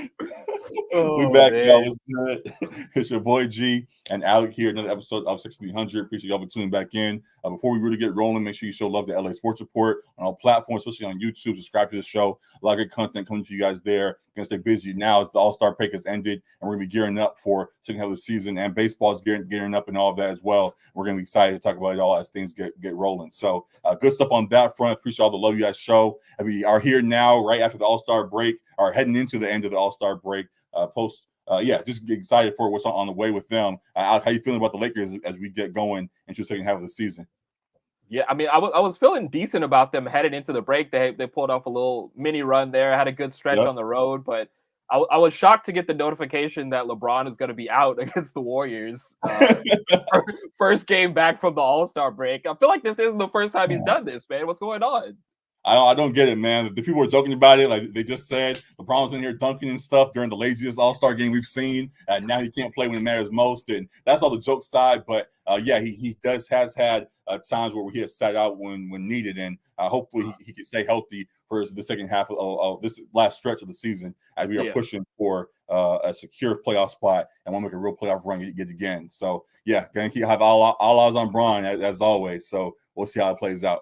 We Oh back, y'all. man. What's good? It's your boy G and Alec here. Another episode of 6300. Appreciate y'all for tuning back in. Before we really get rolling, make sure you show love to LA Sports Report on all platforms, especially on YouTube. Subscribe to the show. A lot of good content coming to you guys there. Gonna stay busy now as the All-Star break has ended, and we're gonna be gearing up for second half of the season. And baseball is gearing up and all of that as well. We're gonna be excited to talk about it all as things get rolling. So good stuff on that front. Appreciate all the love you guys show. And we are here now, right after the All-Star break, or heading into the end of the All-Star break. Just get excited for what's on the way with them. How you feeling about the Lakers as we get going into the second half of the season? Yeah, I mean, I was feeling decent about them headed into the break. They pulled off a little mini run there, had a good stretch on the road, but I was shocked to get the notification that LeBron is going to be out against the Warriors. First game back from the All-Star break. I feel like this isn't the first time he's done this, man. What's going on? I don't get it, man. The people are joking about it. Like they just said, LeBron's in here dunking and stuff during the laziest All-Star game we've seen. Now he can't play when it matters most, and that's all the joke side. But he has had times where he has sat out when needed, and hopefully he can stay healthy for the second half of this last stretch of the season as we are pushing for a secure playoff spot and want to make a real playoff run yet again. So gonna have all eyes on Bron as always. So we'll see how it plays out.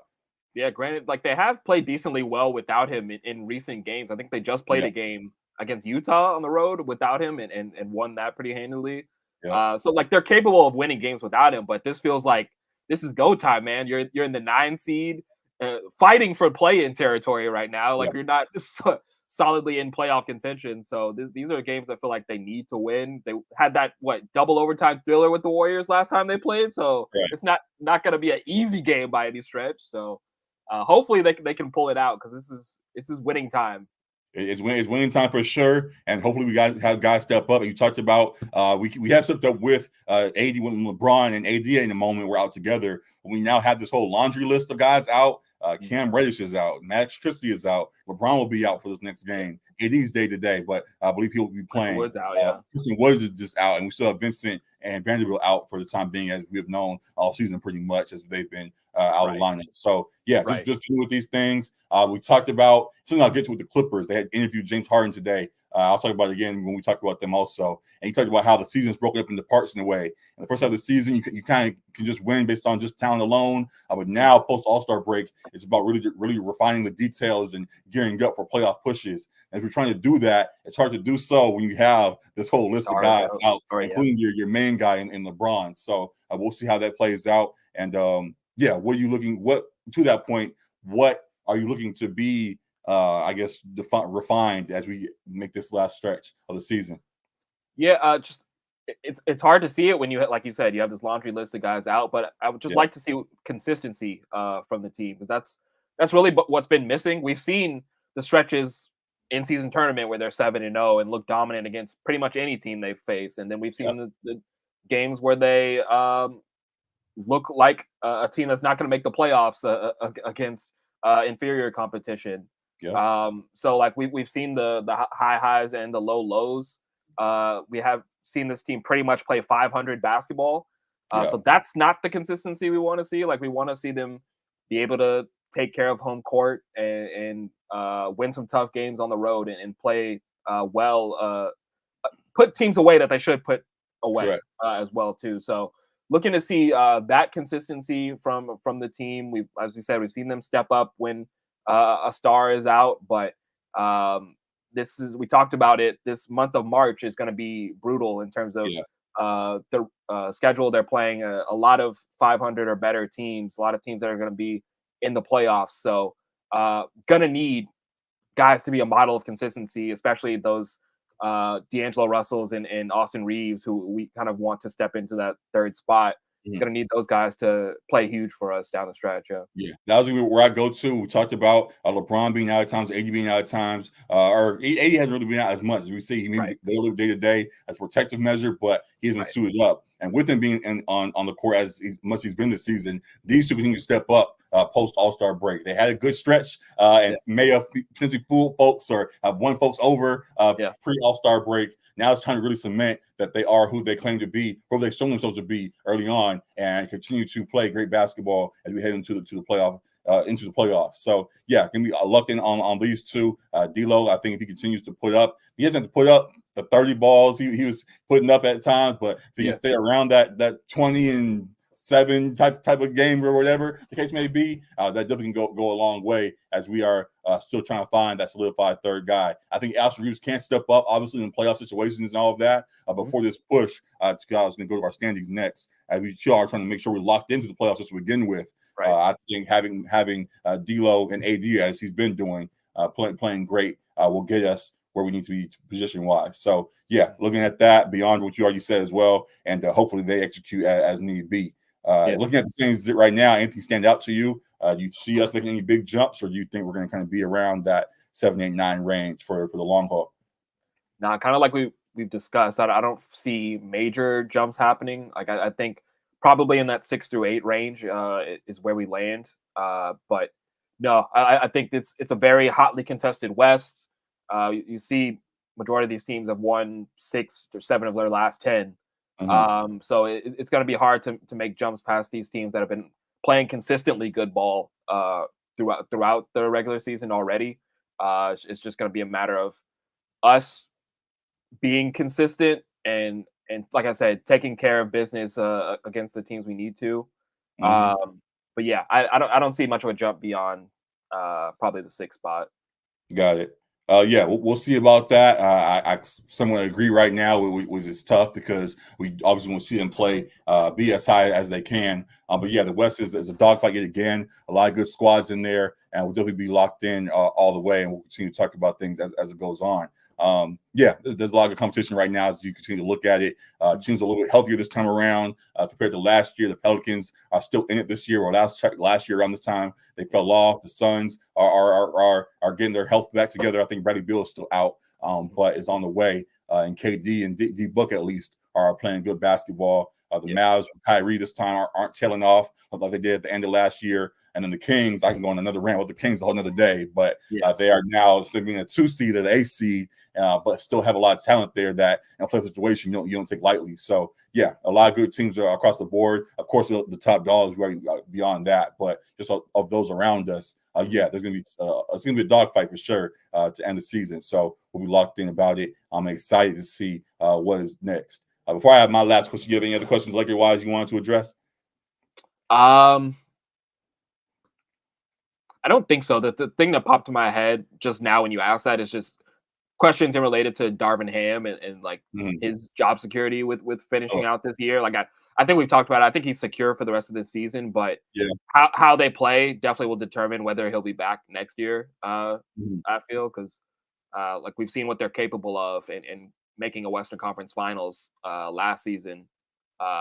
Yeah, granted, like they have played decently well without him in recent games. I think they just played a game against Utah on the road without him and won that pretty handily. So like they're capable of winning games without him, but this feels like this is go time, man. You're in the 9 seed, fighting for play-in territory right now. Like you're not solidly in playoff contention. So these are games I feel like they need to win. They had that double overtime thriller with the Warriors last time they played, so it's not going to be an easy game by any stretch. So. Hopefully they can pull it out because this is winning time. It's winning time for sure, and hopefully we have guys step up. And you talked about we have stepped up with AD when LeBron and AD in the moment we're out together. We now have this whole laundry list of guys out. Cam Reddish is out. Max Christie is out. LeBron will be out for this next game. AD's day to day, but I believe he'll be playing. Wood's out, Christian Woods is just out, and we still have Vincent and Vanderbilt out for the time being, as we have known all season pretty much as they've been out of lineup. So just dealing with these things. We talked about something I'll get to with the Clippers. They had interviewed James Harden today. I'll talk about it again when we talk about them also. And he talked about how the season's broken up into parts in a way. In the first half of the season, you kind of can just win based on just talent alone. But now, post All-Star break, it's about really refining the details and gearing up for playoff pushes. And if you're trying to do that, it's hard to do so when you have this whole list of guys out, including your main guy in LeBron. So we'll see how that plays out. And what are you looking? What to that point? What are you looking to be? Refined as we make this last stretch of the season. Just it's hard to see it when you, like you said, you have this laundry list of guys out. But I would just like to see consistency from the team, because that's really what's been missing. We've seen the stretches in season tournament where they're 7-0 and look dominant against pretty much any team they face, and then we've seen the games where they look like a team that's not going to make the playoffs against inferior competition. So like we've seen the high highs and the low lows. We have seen this team pretty much play 500 basketball. So that's not the consistency we want to see. Like we want to see them be able to take care of home court and win some tough games on the road and play well, put teams away that they should put away as well too. So looking to see that consistency from the team. As we said, we've seen them step up when a star is out, but we talked about it. This month of March is going to be brutal in terms of the schedule. They're playing a lot of 500 or better teams, a lot of teams that are going to be in the playoffs. So going to need guys to be a model of consistency, especially those D'Angelo Russells and Austin Reeves, who we kind of want to step into that third spot. Going to need those guys to play huge for us down the stretch. That was where I go to. We talked about LeBron being out at times, AD being out at times, or AD hasn't really been out as much as we see. He maybe they live day to day as a protective measure, but he's been suited up. And with him being on the court as much as he's been this season, these two continue to step up post All-Star break. They had a good stretch and may have potentially fooled folks or have won folks over pre All-Star break. Now it's time to really cement that they are who they claim to be, who they've shown themselves to be early on, and continue to play great basketball as we head into the playoff into the playoffs. So yeah, gonna be locked in on these two. D'Lo, I think if he continues to put up, he doesn't have to put up the 30 balls he was putting up at times, but if he can stay around that 20-7 type of game or whatever the case may be, that definitely can go a long way as we are still trying to find that solidified third guy. I think Austin Reeves can step up, obviously, in playoff situations and all of that. Before this push, I was going to go to our standings next, as we are trying to make sure we're locked into the playoffs just to begin with. Right. I think having D'Lo and AD, as he's been doing, playing great, will get us where we need to be position wise. So yeah, looking at that beyond what you already said as well, and hopefully they execute as need be. Looking at the things right now, anything stand out to you? Do you see us making any big jumps, or do you think we're going to kind of be around that 7, 8, 9 range for the long haul? Now, kind of like we've discussed, I don't see major jumps happening. Like I think probably in that 6 through 8 range is where we land. But no, I think it's a very hotly contested West. You see, majority of these teams have won 6 or 7 of their last 10. So it's going to be hard to make jumps past these teams that have been playing consistently good ball throughout the regular season already. It's just going to be a matter of us being consistent and like I said, taking care of business against the teams we need to. But yeah, I don't see much of a jump beyond probably the 6th spot. Got it. Yeah, we'll see about that. I somewhat agree right now, which is tough because we obviously want to see them play be as high as they can. But yeah, the West is a dogfight yet again. A lot of good squads in there, and we'll definitely be locked in all the way. And we'll continue to talk about things as it goes on. Yeah, there's a lot of competition right now as you continue to look at it. It seems a little bit healthier this time around compared to last year. The Pelicans are still in it this year, or last year around this time they fell off. The Suns are getting their health back together. I think Bradley Beal is still out, but is on the way. And KD and D Book at least are playing good basketball. The Mavs with Kyrie this time aren't tailing off like they did at the end of last year. And then the Kings, I can go on another rant with the Kings a whole another day, but they are now sitting in a 2 seed or the 8 seed, but still have a lot of talent there that in a playoff situation you don't take lightly. So yeah, a lot of good teams are across the board. Of course, the top dogs right beyond that, but just of those around us, there's gonna be it's gonna be a dogfight for sure to end the season. So we'll be locked in about it. I'm excited to see what is next. Before I have my last question, do you have any other questions Laker-wise you wanted to address? I don't think so. The thing that popped to my head just now when you asked that is just questions in related to Darvin Ham and like his job security with finishing out this year. Like I think we've talked about it. I think he's secure for the rest of the season, but how they play definitely will determine whether he'll be back next year. I feel because like we've seen what they're capable of in making a Western Conference Finals last season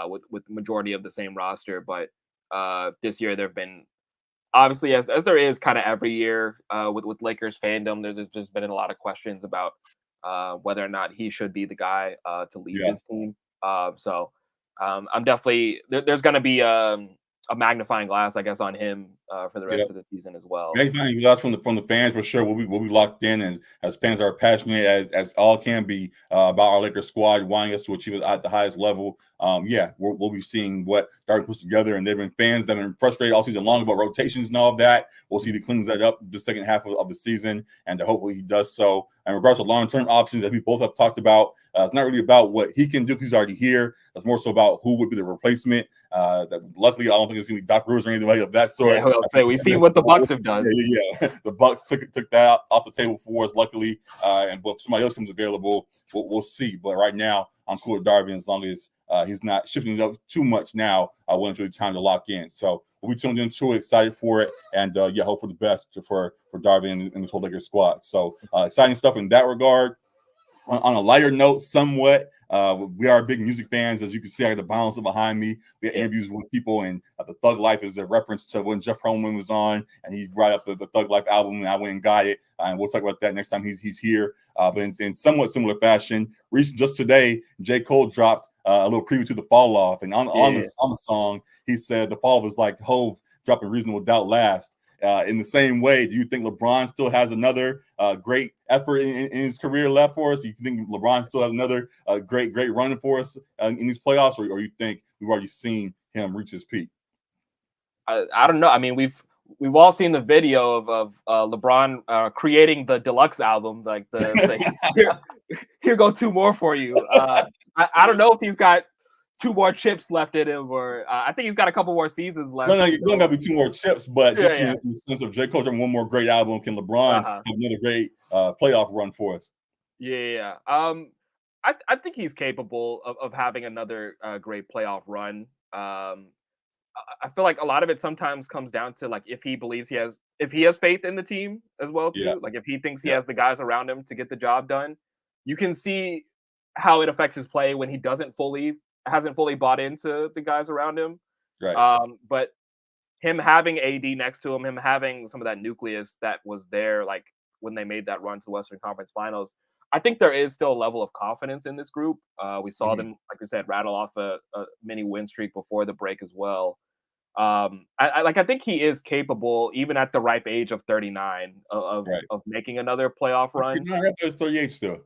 with the majority of the same roster, but this year there've been obviously as there is kind of every year with Lakers fandom, there's just been a lot of questions about whether or not he should be the guy to lead this team. So I'm definitely there's going to be a magnifying glass, I guess, on him for the rest of the season as well. Magnifying glass from the fans for sure. We'll be locked in, as fans are passionate as all can be about our Lakers squad, wanting us to achieve it at the highest level. We'll be seeing what Darvin puts together, and they've been fans that have been frustrated all season long about rotations and all of that. We'll see if he cleans that up the second half of the season, and hopefully he does so. In regards to long-term options that we both have talked about, it's not really about what he can do because he's already here. It's more so about who would be the replacement. That luckily, I don't think it's going to be Doc Rivers or anything of that sort. Yeah, say we see what the Bucks have done. Yeah. The Bucks took that off the table for us, luckily. And if somebody else comes available, we'll see. But right now, I'm cool with Darvin as long as he's not shifting it up too much now. I want to time to lock in. So we'll be tuned into it, excited for it, and hope for the best for Darvin and the whole Lakers squad. So exciting stuff in that regard. On a lighter note, somewhat, we are big music fans, as you can see. I got the bouncer behind me. We had interviews with people, and the Thug Life is a reference to when Jeff Perlman was on, and he brought up the Thug Life album, and I went and got it. And we'll talk about that next time he's here. But in somewhat similar fashion, just today, J. Cole dropped a little preview to The Fall Off, and on the song, he said the fall was like Hove dropping Reasonable Doubt last. In the same way, do you think LeBron still has another great effort in his career left for us? You think LeBron still has another great run for us in these playoffs, or you think we've already seen him reach his peak? I don't know. I mean, we've all seen the video of LeBron creating the deluxe album, like the here go two more for you. I don't know if he's got two more chips left in him, or I think he's got a couple more seasons left. No, you don't got to be two more chips, but just yeah. in the sense of J. Cole having one more great album, can LeBron have another great playoff run for us? Yeah. I think he's capable of having another great playoff run. I feel like a lot of it sometimes comes down to like if he has faith in the team as well too. Yeah. Like if he thinks he has the guys around him to get the job done, you can see how it affects his play when he hasn't fully bought into the guys around him. Right. But him having AD next to him having some of that nucleus that was there, like when they made that run to the Western Conference Finals, I think there is still a level of confidence in this group. We saw them, like I said, rattle off a mini win streak before the break as well. I think he is capable, even at the ripe age of 39, of making another playoff run. It's 38 still.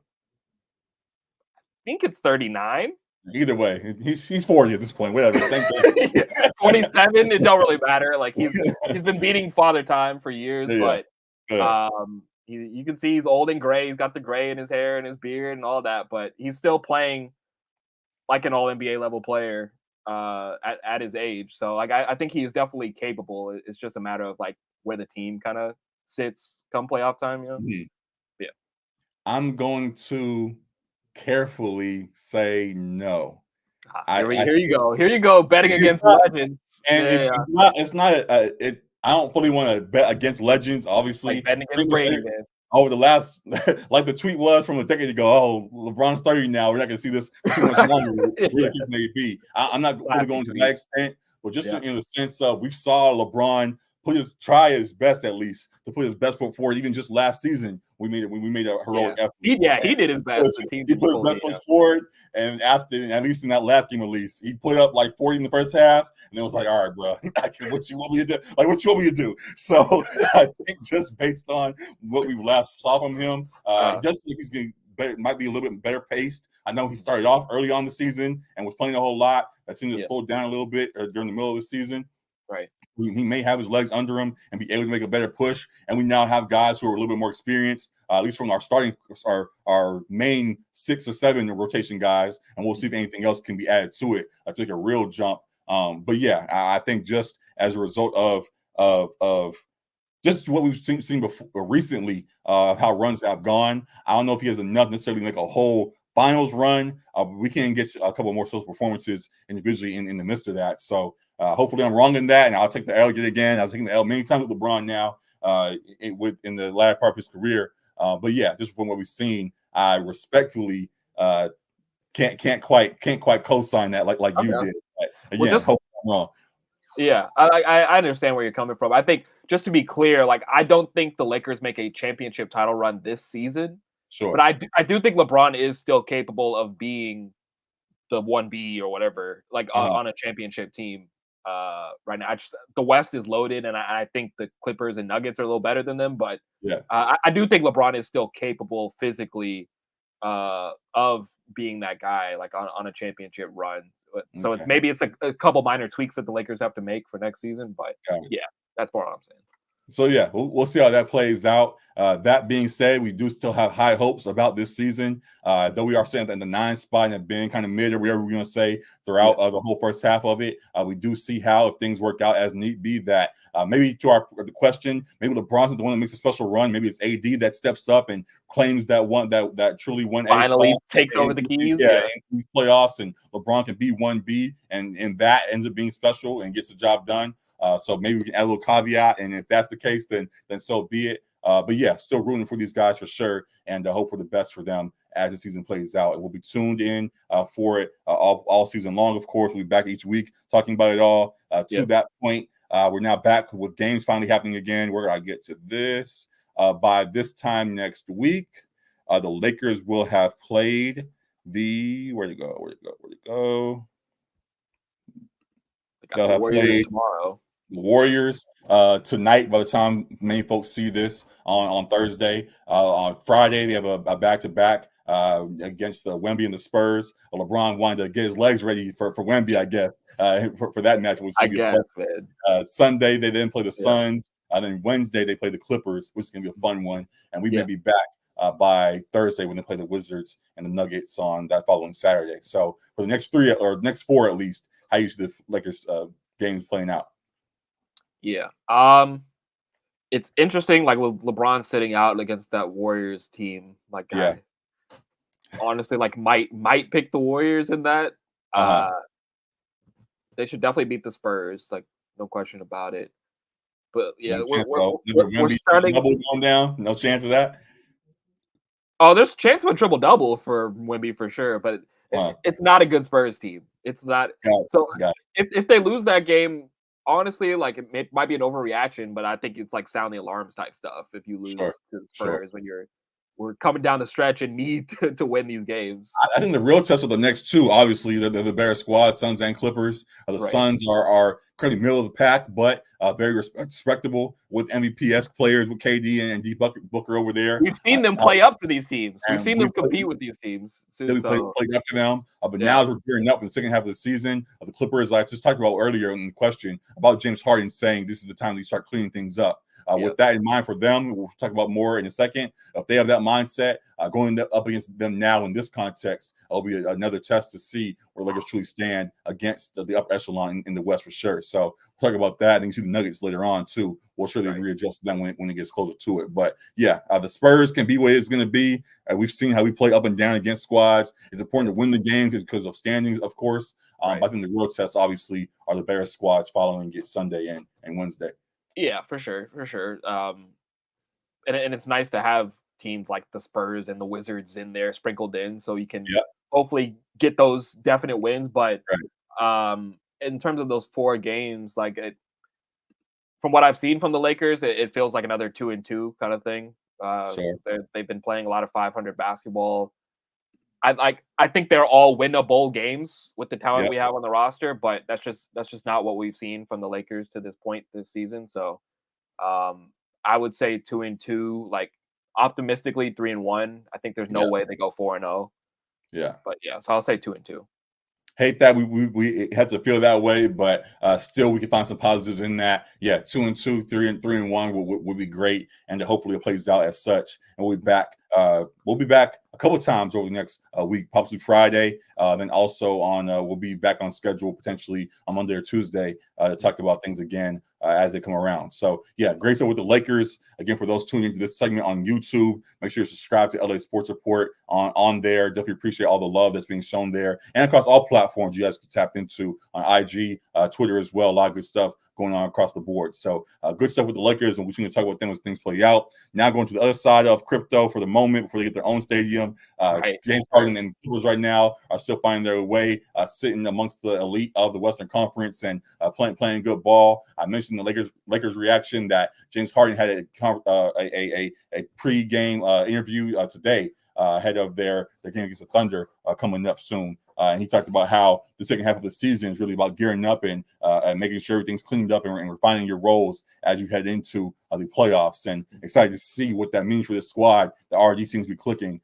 I think it's 39. Either way, he's 40 at this point. Whatever, same thing. 27. It don't really matter. Like he's been beating Father Time for years, but you can see he's old and gray. He's got the gray in his hair and his beard and all that, but he's still playing like an All NBA level player at his age. So like I think he is definitely capable. It's just a matter of like where the team kind of sits come playoff time. Yeah. I'm going to carefully say no. Here you go betting against legends. And it's not I don't fully want to bet against legends, obviously. Like betting against Brady, man. Over the last, like the tweet was from a decade ago, oh, LeBron's 30 now. We're not going to see this for too much longer. Really, this may be. I'm not really going to that extent, but just in the sense of we saw LeBron try his best at least to put his best foot forward. Even just last season, we made a heroic effort. He did his best. He put his best foot forward, and after, at least in that last game, at least he put up like 40 in the first half, and it was like, all right, bro, what you want me to do? Like, what you want me to do? So I think just based on what we last saw from him, just he's getting better, might be a little bit better paced. I know he started off early on the season and was playing a whole lot. That seemed to slow down a little bit during the middle of the season. Right. He may have his legs under him and be able to make a better push. And we now have guys who are a little bit more experienced, at least from our main 6 or 7 rotation guys. And we'll see if anything else can be added to it to make a real jump. But yeah, I think just as a result of just what we've seen before recently, how runs have gone. I don't know if he has enough necessarily to make a whole finals run. We can get a couple more social performances individually in the midst of that. So hopefully I'm wrong in that, and I'll take the L yet again. I was taking the L many times with LeBron now in the latter part of his career. But yeah, just from what we've seen, I respectfully can't quite co-sign that like you did. But, again, hope I'm wrong. Yeah, I understand where you're coming from. I think just to be clear, like I don't think the Lakers make a championship title run this season. Sure. But I do think LeBron is still capable of being the 1B or whatever, like on a championship team right now. The West is loaded, and I think the Clippers and Nuggets are a little better than them. But I do think LeBron is still capable physically of being that guy, like on a championship run. So it's a couple minor tweaks that the Lakers have to make for next season. But yeah, that's what I'm saying. So yeah, we'll see how that plays out. That being said, we do still have high hopes about this season. Though we are staying in the 9th spot and have been kind of mid or whatever we're going to say throughout the whole first half of it. We do see how, if things work out as need be, that maybe to the question, maybe LeBron's the one that makes a special run. Maybe it's AD that steps up and claims that truly 1A finally takes over the keys. Yeah, in these playoffs, and LeBron can be 1B, and that ends up being special and gets the job done. So maybe we can add a little caveat, and if that's the case, then so be it. But yeah, still rooting for these guys for sure, and hope for the best for them as the season plays out. And we'll be tuned in for it all season long. Of course, we'll be back each week talking about it all. To that point, we're now back with games finally happening again. We're gonna get to this by this time next week. The Lakers will have played where'd it go? They'll have played tomorrow. Warriors tonight. By the time many folks see this on Thursday, on Friday they have a back-to-back against the Wemby and the Spurs. LeBron wanted to get his legs ready for Wemby, I guess, for that match. I guess, man. Sunday they then play the Suns. Then Wednesday they play the Clippers, which is going to be a fun one. And we may be back by Thursday when they play the Wizards and the Nuggets on that following Saturday. So for the next 3 or next 4 at least, how you see the Lakers games playing out? Yeah. It's interesting, like with LeBron sitting out against that Warriors team. Like, I honestly like might pick the Warriors in that. They should definitely beat the Spurs, like no question about it. But yeah, we're starting double going down. No chance of that. Oh, there's a chance of a triple double for Wemby for sure, but it's not a good Spurs team. It's not. If they lose that game, honestly, like it might be an overreaction, but I think it's like sound the alarms type stuff if you lose to the Spurs when we're coming down the stretch and need to win these games. I think the real test of the next two, obviously, they're the better squad, Suns and Clippers. The Suns are currently middle of the pack, but very respectable with MVP-esque players with KD and D Booker over there. We've seen them play up to these teams. We've seen them compete with these teams. Played up to them. But now we're gearing up in the second half of the season. The Clippers, like I just talked about earlier in the question about James Harden saying this is the time they start cleaning things up. With that in mind for them, we'll talk about more in a second. If they have that mindset, going up against them now in this context, it'll be another test to see where Lakers truly stand against the upper echelon in the West for sure. So we'll talk about that. And you see the Nuggets later on too. We'll surely readjust them when it gets closer to it. But the Spurs can be where it's going to be. We've seen how we play up and down against squads. It's important to win the game because of standings, of course. But I think the real tests obviously are the better squads following it Sunday and Wednesday. Yeah, for sure. And it's nice to have teams like the Spurs and the Wizards in there sprinkled in, so you can hopefully get those definite wins. But in terms of those 4 games, like from what I've seen from the Lakers, it feels like another 2-2 kind of thing. They've been playing a lot of 500 basketball. I think they're all winnable games with the talent we have on the roster, but that's just not what we've seen from the Lakers to this point this season. So I would say 2-2, like optimistically 3-1. I think there's no way they go 4-0. Yeah. But so I'll say 2-2. Hate that we had to feel that way, but still we can find some positives in that. 2-2, 3-1 would be great, and hopefully it plays out as such. And we'll be back. We'll be back a couple of times over the next week, possibly Friday. Then also we'll be back on schedule potentially on Monday or Tuesday to talk about things again as they come around. So great stuff with the Lakers. Again, for those tuning into this segment on YouTube, make sure you subscribe to LA Sports Report on there. Definitely appreciate all the love that's being shown there, and across all platforms you guys can tap into on IG, Twitter as well. A lot of good stuff going on across the board. So good stuff with the Lakers, and we're going to talk about them as things play out. Now going to the other side of crypto for the moment before they get their own stadium. James Harden and Clippers right now are still finding their way, sitting amongst the elite of the Western Conference and playing good ball. I mentioned the Lakers reaction that James Harden had a pre-game interview today ahead of their game against the Thunder coming up soon. And he talked about how the second half of the season is really about gearing up and making sure everything's cleaned up and refining your roles as you head into the playoffs. And excited to see what that means for this squad that already seems to be clicking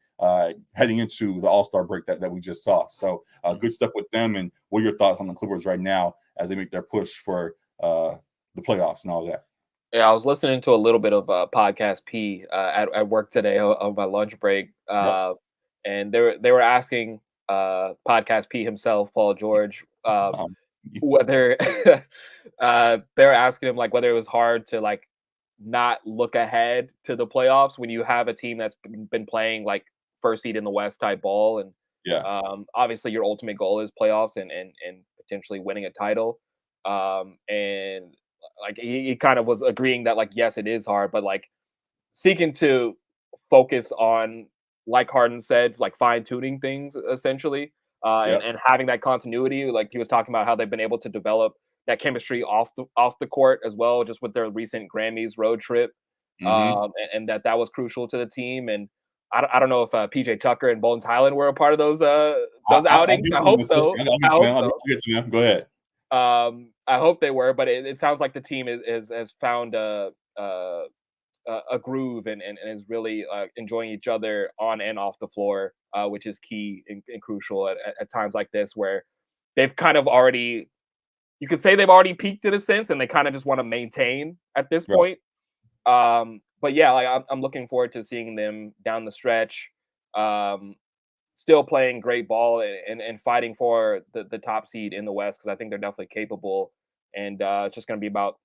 heading into the All-Star break that we just saw. So good stuff with them. And what are your thoughts on the Clippers right now as they make their push for the playoffs and all that? Yeah, I was listening to a little bit of Podcast P at work today on my lunch break, and they were asking Podcast P himself, Paul George, whether they're asking him like whether it was hard to like not look ahead to the playoffs when you have a team that's been playing like first seed in the West type ball, and obviously your ultimate goal is playoffs and potentially winning a title, and like he kind of was agreeing that like yes it is hard, but like seeking to focus on, like Harden said, like fine-tuning things essentially, and having that continuity. Like he was talking about how they've been able to develop that chemistry off the court as well, just with their recent Grammys road trip, and that was crucial to the team. And I don't know if PJ Tucker and Bones Highland were a part of those outings. I hope so. Go ahead. I hope they were, but it sounds like the team has found a groove and is really enjoying each other on and off the floor. which is key and crucial at times like this, where they've kind of already, you could say they've already peaked in a sense, and they kind of just want to maintain at this point. But yeah, like I'm looking forward to seeing them down the stretch, still playing great ball and fighting for the top seed in the West, because I think they're definitely capable. And it's just going to be about,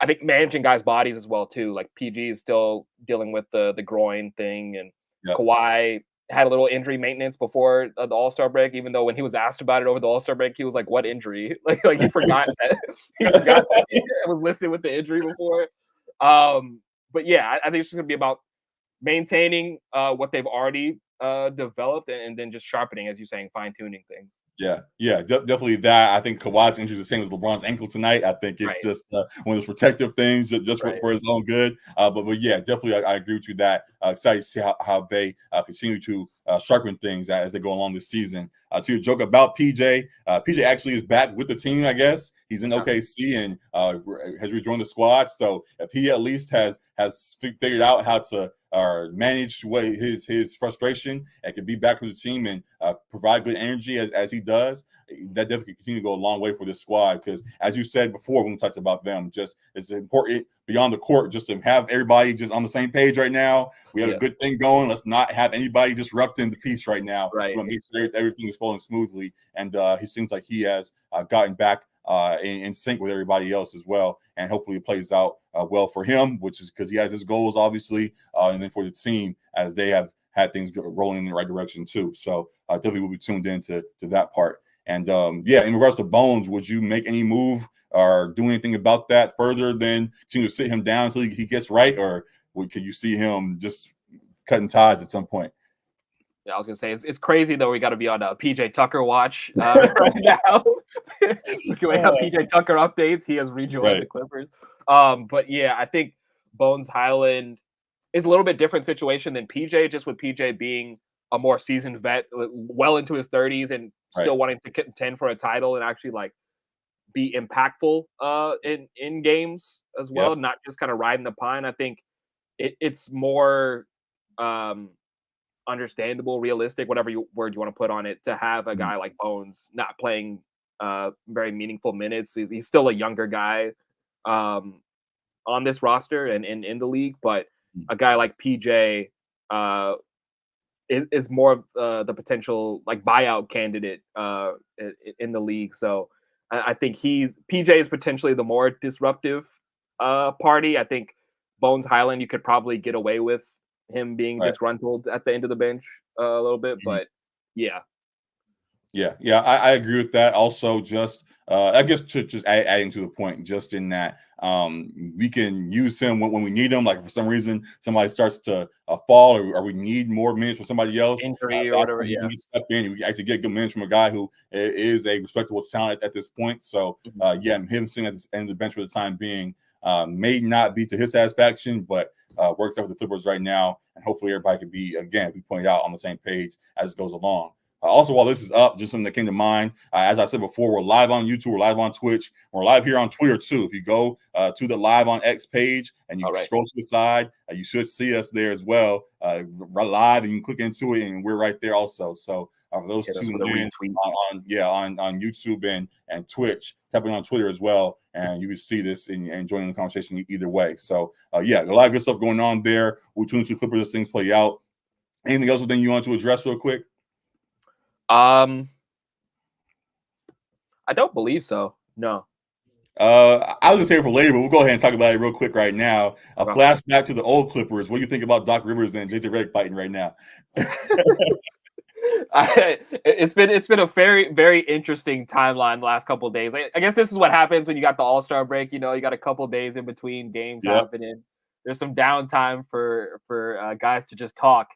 I think, managing guys' bodies as well too. Like PG is still dealing with the groin thing, and Kawhi had a little injury maintenance before the All-Star break. Even though when he was asked about it over the All-Star break, he was like, "What injury?" like he forgot that it was listed with the injury before. But yeah, I think it's just gonna be about maintaining what they've already developed, and then just sharpening, as you're saying, fine tuning things. Yeah, definitely that. I think Kawhi's injury is the same as LeBron's ankle tonight. I think it's just one of those protective things, just for his own good. But yeah, definitely, I agree with you that excited to see how they continue to sharpen things as they go along this season. To your joke about PJ, PJ actually is back with the team. I guess he's in OKC and has rejoined the squad. So if he at least has figured out how to manage his frustration and can be back with the team and provide good energy as he does, that definitely continue to go a long way for this squad. Because as you said before, when we talked about them, just it's important beyond the court just to have everybody just on the same page right now. We have a good thing going. Let's not have anybody disrupting the peace right now. Right. Make sure everything is flowing smoothly. And he seems like he has gotten back in sync with everybody else as well. And hopefully it plays out well for him, which is because he has his goals, obviously, and then for the team as they have had things rolling in the right direction too. So definitely we'll be tuned in to that part. And in regards to Bones, would you make any move or do anything about that further than continue to sit him down until he gets right? Or could you see him just cutting ties at some point? Yeah, I was gonna say it's crazy though. We got to be on PJ Tucker watch right now. We have PJ Tucker updates. He has rejoined the Clippers. But yeah, I think Bones Hyland is a little bit different situation than PJ. Just with PJ being a more seasoned vet, well into his 30s, and still wanting to contend for a title and actually like be impactful in games as well, not just kind of riding the pine. I think it's more understandable, realistic, whatever word you want to put on it, to have a guy like Bones not playing very meaningful minutes. He's still a younger guy on this roster and in the league, but a guy like PJ is more of the potential like buyout candidate in the league. So I think PJ is potentially the more disruptive party. I think Bones Hyland, you could probably get away with him being disgruntled at the end of the bench a little bit, but I agree with that. Also, just I guess just adding to the point, just in that we can use him when we need him. Like for some reason somebody starts to fall, or we need more minutes from somebody else, injury or whatever. You can step in. You actually get good minutes from a guy who is a respectable talent at this point. So him sitting at the end of the bench for the time being may not be to his satisfaction, but works out for the Clippers right now, and hopefully everybody can be, again, we pointed out, on the same page as it goes along. Also, while this is up, just something that came to mind, as I said before, we're live on YouTube, we're live on Twitch, we're live here on Twitter too. If you go to the Live on X page and you scroll to the side, you should see us there as well, live, and you can click into it, and we're right there also. So for those tuned in on YouTube and Twitch, tapping on Twitter as well, and you can see this and joining the conversation either way. So a lot of good stuff going on there. We'll tune into Clippers as things play out. Anything else you want to address real quick? I don't believe so. No. I was gonna say it for later, but we'll go ahead and talk about it real quick right now. A flashback to the old Clippers. What do you think about Doc Rivers and JJ Redick fighting right now? It's been a very, very interesting timeline the last couple of days. I guess this is what happens when you got the All-Star break. You know, you got a couple of days in between games happening. There's some downtime for guys to just talk.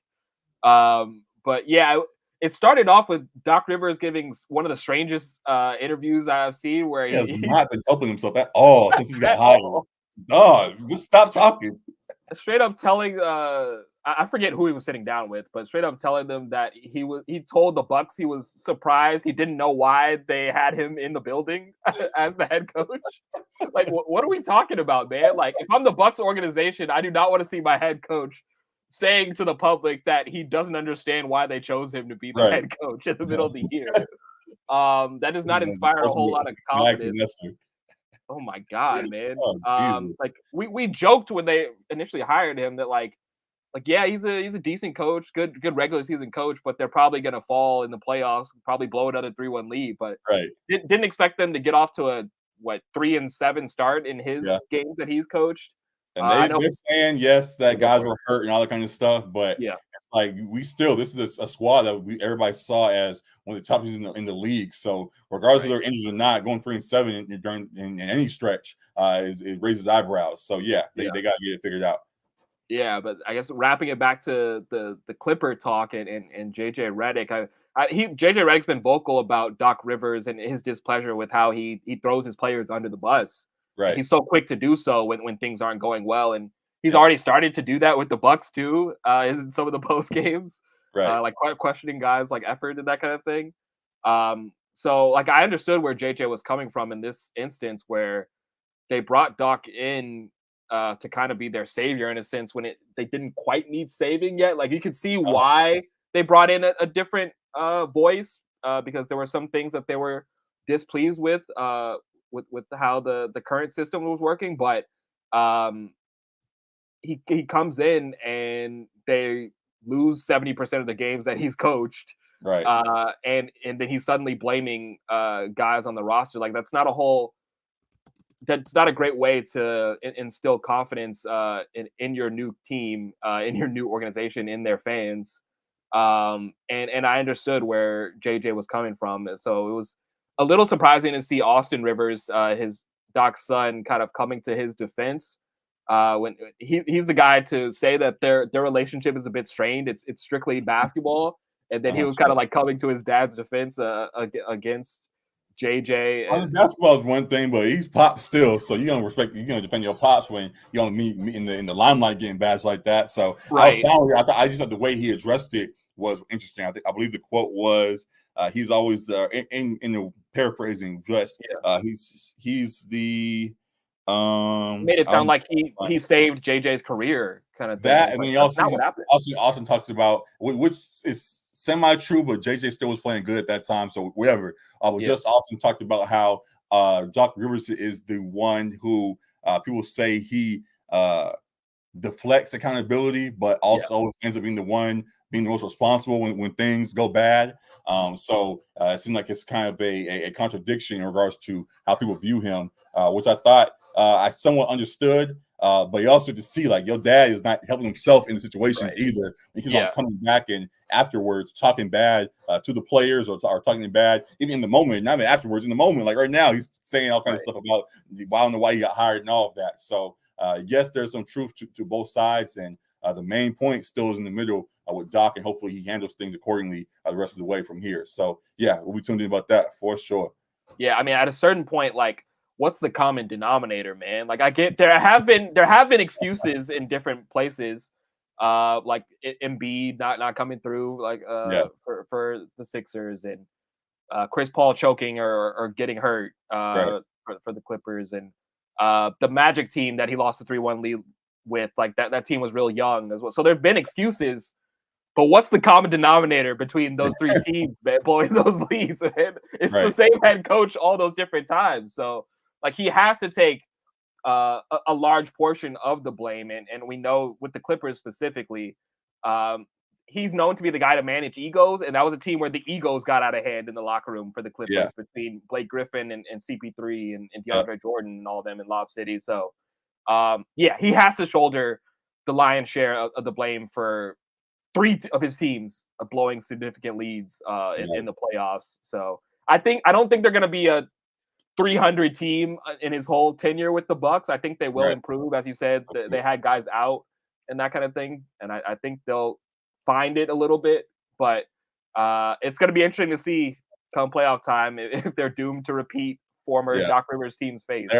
But yeah, it started off with Doc Rivers giving one of the strangest interviews I've seen, where he has not been helping himself at all since he got hired. Dog, just stop talking. Straight up telling I forget who he was sitting down with, but straight up telling them that he told the Bucks he was surprised. He didn't know why they had him in the building as the head coach. Like, what are we talking about, man? Like, if I'm the Bucks organization, I do not want to see my head coach saying to the public that he doesn't understand why they chose him to be the head coach in the middle of the year. That does not inspire a whole lot of confidence. Oh my God, man. Like we joked when they initially hired him that like yeah, he's a decent coach, good regular season coach, but they're probably gonna fall in the playoffs, probably blow another 3-1 lead. But didn't expect them to get off to a 3-7 start in his games that he's coached. And they're saying yes that guys were hurt and all that kind of stuff, but it's like this is a squad that everybody saw as one of the top teams in the league. So regardless of their injuries or not, going 3-7 during in any stretch it raises eyebrows. So they got to get it figured out. Yeah, but I guess wrapping it back to the Clipper talk and JJ Redick, JJ Redick's been vocal about Doc Rivers and his displeasure with how he throws his players under the bus. Right. He's so quick to do so when things aren't going well, and he's already started to do that with the Bucks too in some of the post games, like questioning guys like effort and that kind of thing. So like I understood where JJ was coming from in this instance where they brought Doc in to kind of be their savior in a sense when they didn't quite need saving yet. Like you could see why they brought in a different voice because there were some things that they were displeased with how the current system was working, but he comes in and they lose 70% of the games that he's coached, and then he's suddenly blaming guys on the roster. Like that's not a great way to instill confidence in your new team, in your new organization, in their fans. And I understood where JJ was coming from, so it was a little surprising to see Austin Rivers, his Doc's son, kind of coming to his defense. When he's the guy to say that their relationship is a bit strained. It's strictly basketball, and then he was kind of like coming to his dad's defense against JJ. And basketball is one thing, but he's Pop still, so you're gonna defend your Pops when you don't meet in the limelight getting badged like that. So I just thought the way he addressed it was interesting. I believe the quote was he's always in the paraphrasing, just he's the made it sound like he saved JJ's career kind of thing. That, and then he also talks about, which is semi-true, but JJ still was playing good at that time, so whatever. Just Austin talked about how Doc Rivers is the one who people say he deflects accountability, but also ends up being the one being the most responsible when things go bad. So it seems like it's kind of a contradiction in regards to how people view him, which I thought I somewhat understood. But you also to see like your dad is not helping himself in the situations either. He keeps on coming back and afterwards talking bad to the players or talking bad even in the moment, not even afterwards, in the moment. Like right now, he's saying all kinds of stuff about I don't know why he got hired and all of that. So yes, there's some truth to both sides, and the main point still is in the middle with Doc, and hopefully he handles things accordingly the rest of the way from here. So yeah, we'll be tuned in about that for sure. Yeah, I mean, at a certain point, like, what's the common denominator, man? Like, I get there have been excuses in different places, like Embiid not coming through, like for the Sixers, and Chris Paul choking or getting hurt for the Clippers, and the Magic team that he lost the 3-1 lead with, like that team was real young as well. So there've been excuses. But what's the common denominator between those three teams, man, blowing those leads? Man? It's the same head coach all those different times. So, like, he has to take a large portion of the blame. And we know with the Clippers specifically, he's known to be the guy to manage egos. And that was a team where the egos got out of hand in the locker room for the Clippers between Blake Griffin and CP3 and DeAndre Jordan and all of them in Lob City. So, he has to shoulder the lion's share of the blame for 3 of his teams are blowing significant leads in the playoffs. So I don't think they're going to be a 300 team in his whole tenure with the Bucks. I think they will improve, as you said. They had guys out and that kind of thing, and I think they'll find it a little bit. But it's going to be interesting to see come playoff time if they're doomed to repeat former Doc Rivers team's fate.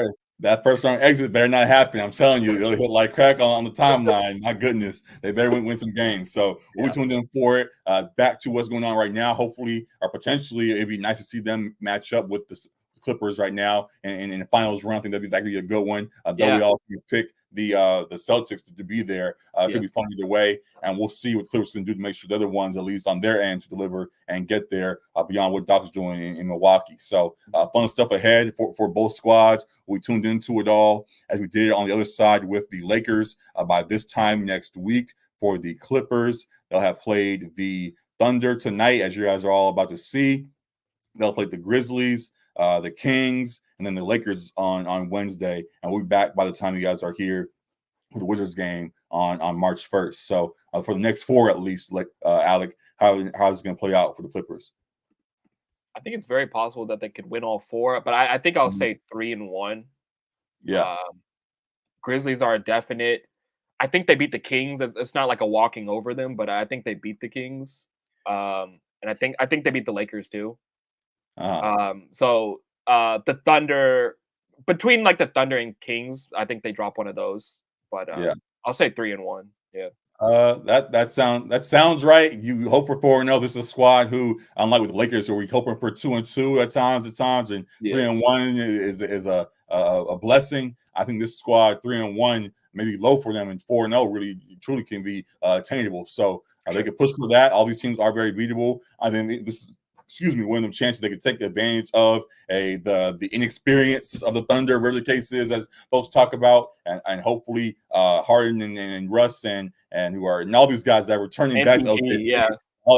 That first round exit better not happen. I'm telling you, it'll hit like crack on the timeline. My goodness, they better win some games. So we'll be tuned in for it. Back to what's going on right now. Hopefully, or potentially, it'd be nice to see them match up with the Clippers right now and in the finals round. I think that'd be a good one. Though we all pick the Celtics to be there. Could be fun either way, and we'll see what Clippers can do to make sure the other ones, at least on their end, to deliver and get there beyond what Doc's doing in Milwaukee. So fun stuff ahead for both squads. We tuned into it all as we did on the other side with the Lakers. By this time next week for the Clippers, they'll have played the Thunder tonight, as you guys are all about to see. They'll play the Grizzlies, the Kings, and then the Lakers on Wednesday. And we'll be back by the time you guys are here for the Wizards game on March 1st. So for the next 4 at least, like Alec, how is it going to play out for the Clippers? I think it's very possible that they could win all 4, but I think I'll say 3-1. Yeah. Grizzlies are a definite. I think they beat the Kings. It's not like a walking over them, but I think they beat the Kings. And I think they beat the Lakers too. So the Thunder, between like the Thunder and Kings, I think they drop one of those. But I'll say 3-1. Yeah. That sounds right. You hope for 4-0. This is a squad who, unlike with the Lakers, who we're hoping for 2-2 at times, and 3-1 is a blessing. I think this squad 3-1 maybe low for them, and 4-0 really truly can be attainable. So they can push for that. All these teams are very beatable. I think this is, one of them chances they could take advantage of the inexperience of the Thunder, whatever the case is, as folks talk about, and hopefully Harden and Russ and all these guys that are returning back to OKC.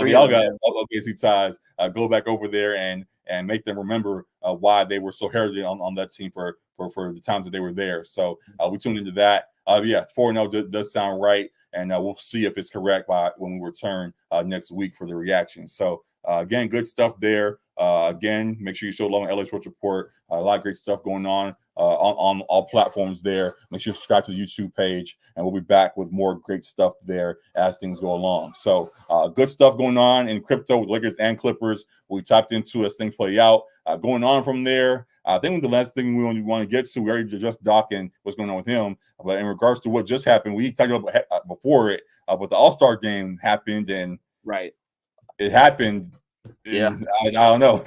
They all got OKC ties. Go back over there and make them remember why they were so heralded on that team for the times that they were there. So we tuned into that. 4-0 does sound right, and we'll see if it's correct when we return next week for the reaction. So again, good stuff there. Again, make sure you show love on LA Sports Report. A lot of great stuff going on all platforms there. Make sure you subscribe to the YouTube page, and we'll be back with more great stuff there as things go along. So good stuff going on in crypto with Lakers and Clippers. We tapped into as things play out. Going on from there, I think the last thing we want to get to, we already just Doc and what's going on with him. But in regards to what just happened, we talked about before it, but the All-Star game happened, and it happened. I don't know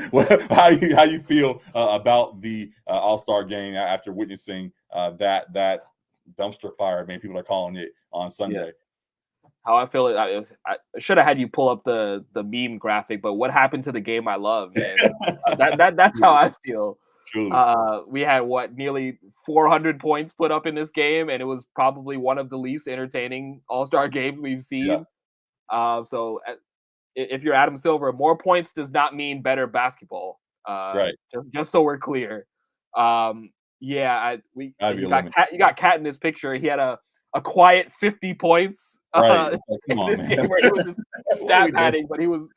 how you feel about the All-Star game after witnessing that dumpster fire, many people are calling it, on Sunday. Yeah. How I feel, I should have had you pull up the meme graphic, but what happened to the game I love, man? That's how I feel. We had nearly 400 points put up in this game, and it was probably one of the least entertaining All-Star games we've seen. So if you're Adam Silver, more points does not mean better basketball. Just so we're clear. You got Cat in this picture. He had a quiet 50 points in this game where he was just stat padding, but he was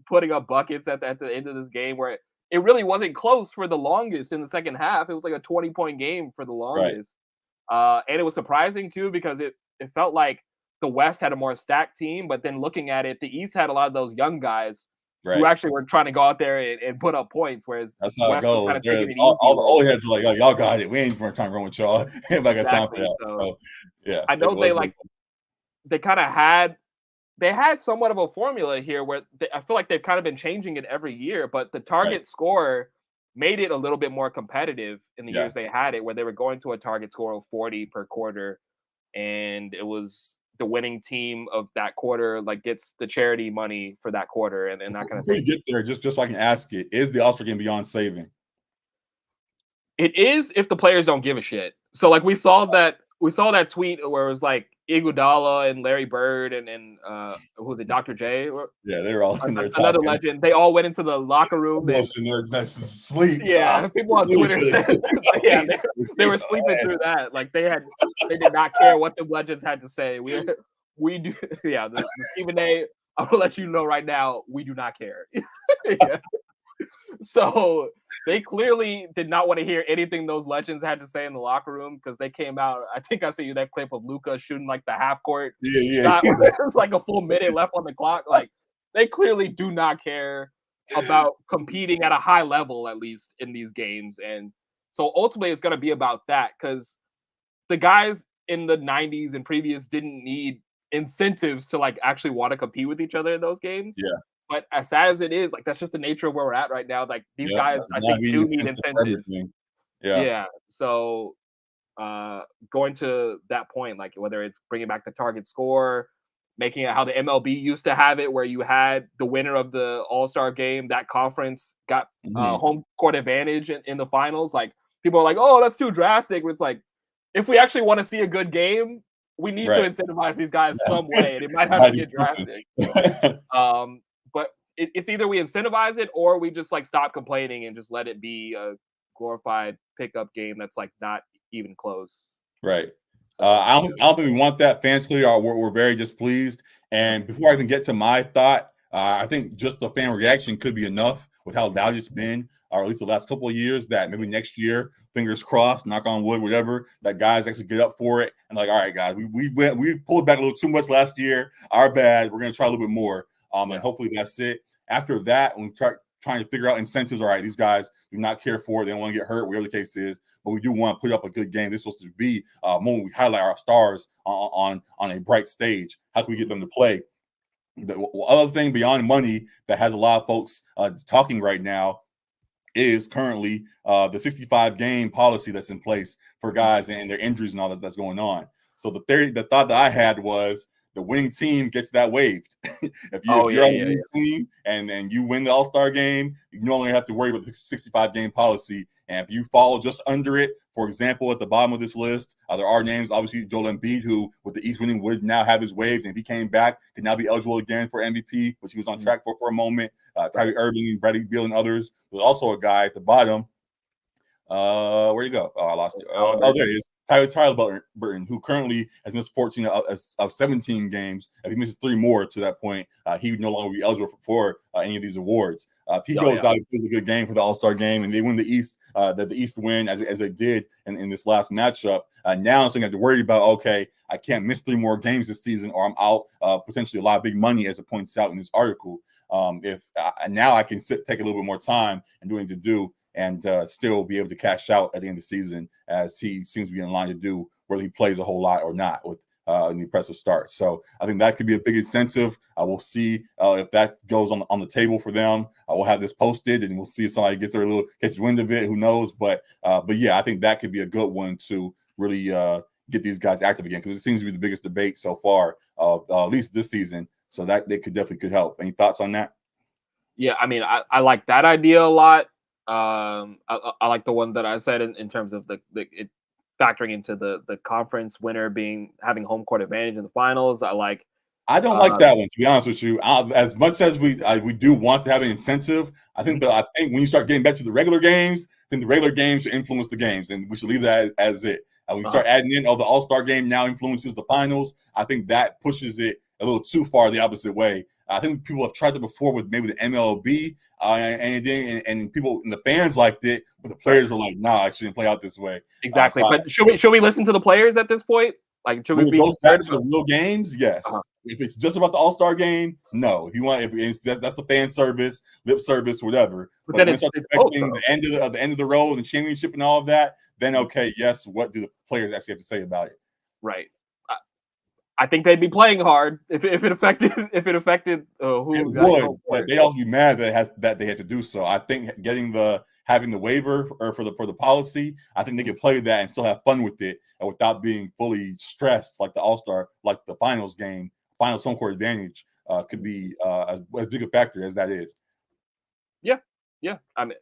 putting up buckets at the end of this game where it really wasn't close for the longest in the second half. It was like a 20-point game for the longest. And it was surprising too, because it felt like the West had a more stacked team, but then looking at it, the East had a lot of those young guys who actually were trying to go out there and put up points, whereas that's how it goes. All the old heads were like, y'all got it. We ain't trying to run with y'all. Exactly. So, I know they kind of had somewhat of a formula here where I feel like they've kind of been changing it every year, but the target score made it a little bit more competitive in the years they had it, where they were going to a target score of 40 per quarter, and it was the winning team of that quarter gets the charity money for that quarter and that kind of thing. Before you get there, just so I can ask it, is the All-Star game beyond saving? It is if the players don't give a shit. So we saw that tweet where it was like Iguodala and Larry Bird and who was it, Dr. J? Yeah, they were all in there. Another legend. They all went into the locker room and sleep. Yeah, people on Twitter said they were sleeping through that. They did not care what the legends had to say. We do. Yeah, the Stephen A. I'm gonna let you know right now, we do not care. So they clearly did not want to hear anything those legends had to say in the locker room, because they came out. I think I sent you that clip of Luka shooting the half court. Yeah. It was a full minute left on the clock. They clearly do not care about competing at a high level, at least in these games. And so ultimately it's going to be about that, because the guys in the 90s and previous didn't need incentives to actually want to compete with each other in those games. Yeah. But as sad as it is, that's just the nature of where we're at right now. These guys, I think, do need incentives. Yeah. So going to that point, like whether it's bringing back the target score, making it how the MLB used to have it, where you had the winner of the All-Star game, that conference got home court advantage in the finals. Like people are like, "Oh, that's too drastic." But it's like, if we actually want to see a good game, we need to incentivize these guys some way, and it might have to get drastic. But it's either we incentivize it or we just like stop complaining and just let it be a glorified pickup game that's like not even close. Right. I don't think we want that. Fans clearly are. We're very displeased. And before I even get to my thought, I think just the fan reaction could be enough with how loud it's been, or at least the last couple of years. That maybe next year, fingers crossed, knock on wood, whatever, that guys actually get up for it and like, all right, guys, we pulled back a little too much last year. Our bad. We're gonna try a little bit more. And hopefully that's it. After that, when we trying to figure out incentives. All right, these guys do not care for it. They don't want to get hurt, whatever the case is. But we do want to put up a good game. This is supposed to be a moment we highlight our stars on a bright stage. How can we get them to play? The other thing beyond money that has a lot of folks talking right now is currently the 65 game policy that's in place for guys and their injuries and all that's going on. So the thought that I had was the winning team gets that waived. if you're on the winning team and you win the All-Star game, you no longer have to worry about the 65 game policy. And if you fall just under it, for example, at the bottom of this list, there are names, obviously Joel Embiid, who with the East winning would now have his waived. And if he came back, could now be eligible again for MVP, which he was on track for a moment. Kyrie Irving, Bradley Beal, and others. There's also a guy at the bottom. Where you go? Oh, I lost it. There it is. Tyler Burton, who currently has missed 14 of 17 games. If he misses 3 more to that point, he would no longer be eligible for any of these awards. If he goes out and plays a good game for the All-Star game and they win the East, that the East win as they did in this last matchup, now I'm saying I have to worry about, okay, I can't miss 3 more games this season or I'm out potentially a lot of big money, as it points out in this article. If now I can take a little bit more time and do what I need to do and still be able to cash out at the end of the season, as he seems to be in line to do, whether he plays a whole lot or not with an impressive start. So I think that could be a big incentive. We'll see if that goes on the table for them. We'll have this posted, and we'll see if somebody gets catches wind of it. Who knows? But yeah, I think that could be a good one to really get these guys active again, because it seems to be the biggest debate so far, at least this season. So that they could help. Any thoughts on that? Yeah, I mean, I like that idea a lot. I like the one that I said in terms of it factoring into the conference winner having home court advantage in the finals. I don't like that one, to be honest with you. As much as we do want to have an incentive, I think when you start getting back to the regular games, then the regular games should influence the games, and we should leave that as it. And when you start adding in, the All-Star game now influences the finals, I think that pushes it a little too far the opposite way. I think people have tried that before with maybe the MLB, and people and the fans liked it, but the players were like, "Nah, it shouldn't play out this way." Exactly. But should we listen to the players at this point? Like, should we be back to the real games? Yes. If it's just about the All-Star game, no. If you want, that's the fan service, lip service, whatever. But then it's affecting the end of the road and the championship and all of that, then okay, yes. What do the players actually have to say about it? Right. I think they'd be playing hard if it affected who. It would, but they also be mad that they had to do so. I think having the waiver or for the policy, I think they can play that and still have fun with it, and without being fully stressed like the All-Star, like the finals home court advantage could be as big a factor as that is. Yeah. I mean,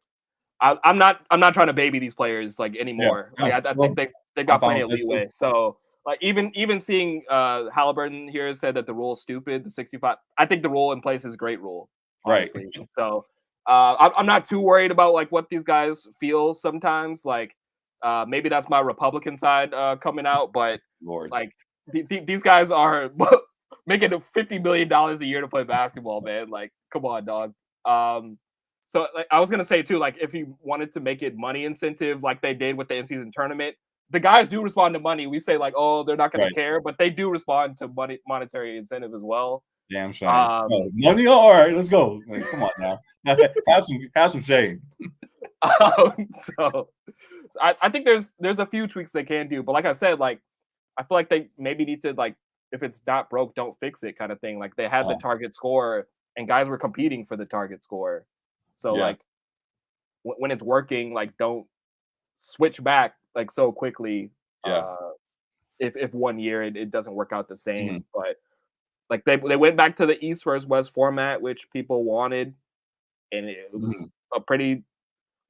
I'm not trying to baby these players like anymore. I think they've got plenty of leeway. So. Like even seeing Halliburton here said that the rule is stupid. The 65. I think the rule in place is a great rule. Honestly. Right. So I'm not too worried about like what these guys feel sometimes. Like maybe that's my Republican side coming out, but like these guys are making $50 million a year to play basketball, man. Like, come on, dog. So like, I was gonna say too, like if you wanted to make it money incentive, like they did with the in-season tournament. The guys do respond to money. We say like, oh, they're not going to care, but they do respond to monetary incentive as well. Damn shame. Money, all right, let's go. Like, come on now, have some shame. So I think there's a few tweaks they can do, but like I said, like I feel like they maybe need to like if it's not broke, don't fix it kind of thing. Like they had the target score, and guys were competing for the target score. So like when it's working, like don't switch back like so quickly Yeah. If 1 year it doesn't work out the same. Mm-hmm. But like they went back to the East versus West format, which people wanted, and it was a pretty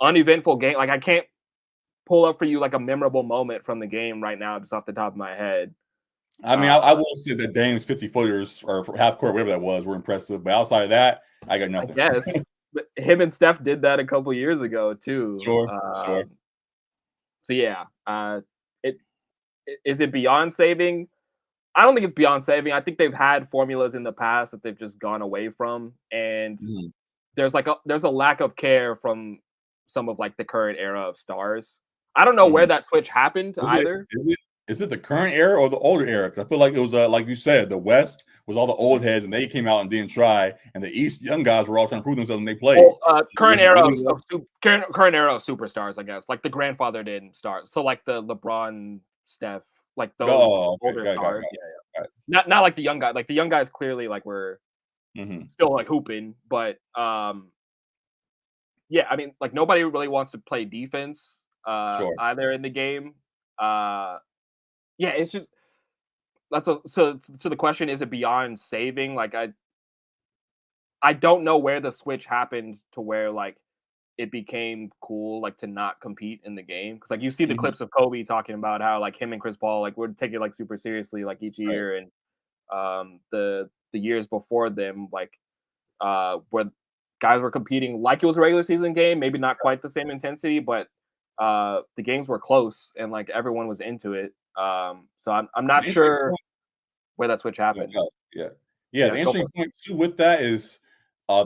uneventful game. Like I can't pull up for you like a memorable moment from the game right now, just off the top of my head. I mean, I will say that Dame's 50-footers or half court, whatever that was, were impressive. But outside of that, I got nothing. I guess but him and Steph did that a couple years ago too. Sure. So yeah, it is it beyond saving? I don't think it's beyond saving. I think they've had formulas in the past that they've just gone away from, and there's a lack of care from some of like the current era of stars. I don't know where that switch happened either. Is it the current era or the older era? Because I feel like it was like you said, the West was all the old heads and they came out and didn't try, and the East young guys were all trying to prove themselves and they played. Current era of superstars, I guess, like the grandfathered in stars. So like the LeBron, Steph, like those older stars. Yeah. Not like the young guys. Like the young guys clearly like were still like hooping, but yeah, I mean, like nobody really wants to play defense either in the game. Yeah, it's just so to the question, is it beyond saving? Like I don't know where the switch happened to where like it became cool like to not compete in the game, because like you see the clips of Kobe talking about how like him and Chris Paul like would take it like super seriously like each year, and the years before them like where guys were competing like it was a regular season game, maybe not quite the same intensity, but the games were close and like everyone was into it. So I'm not sure where that switch happened. Yeah. The interesting point too with that is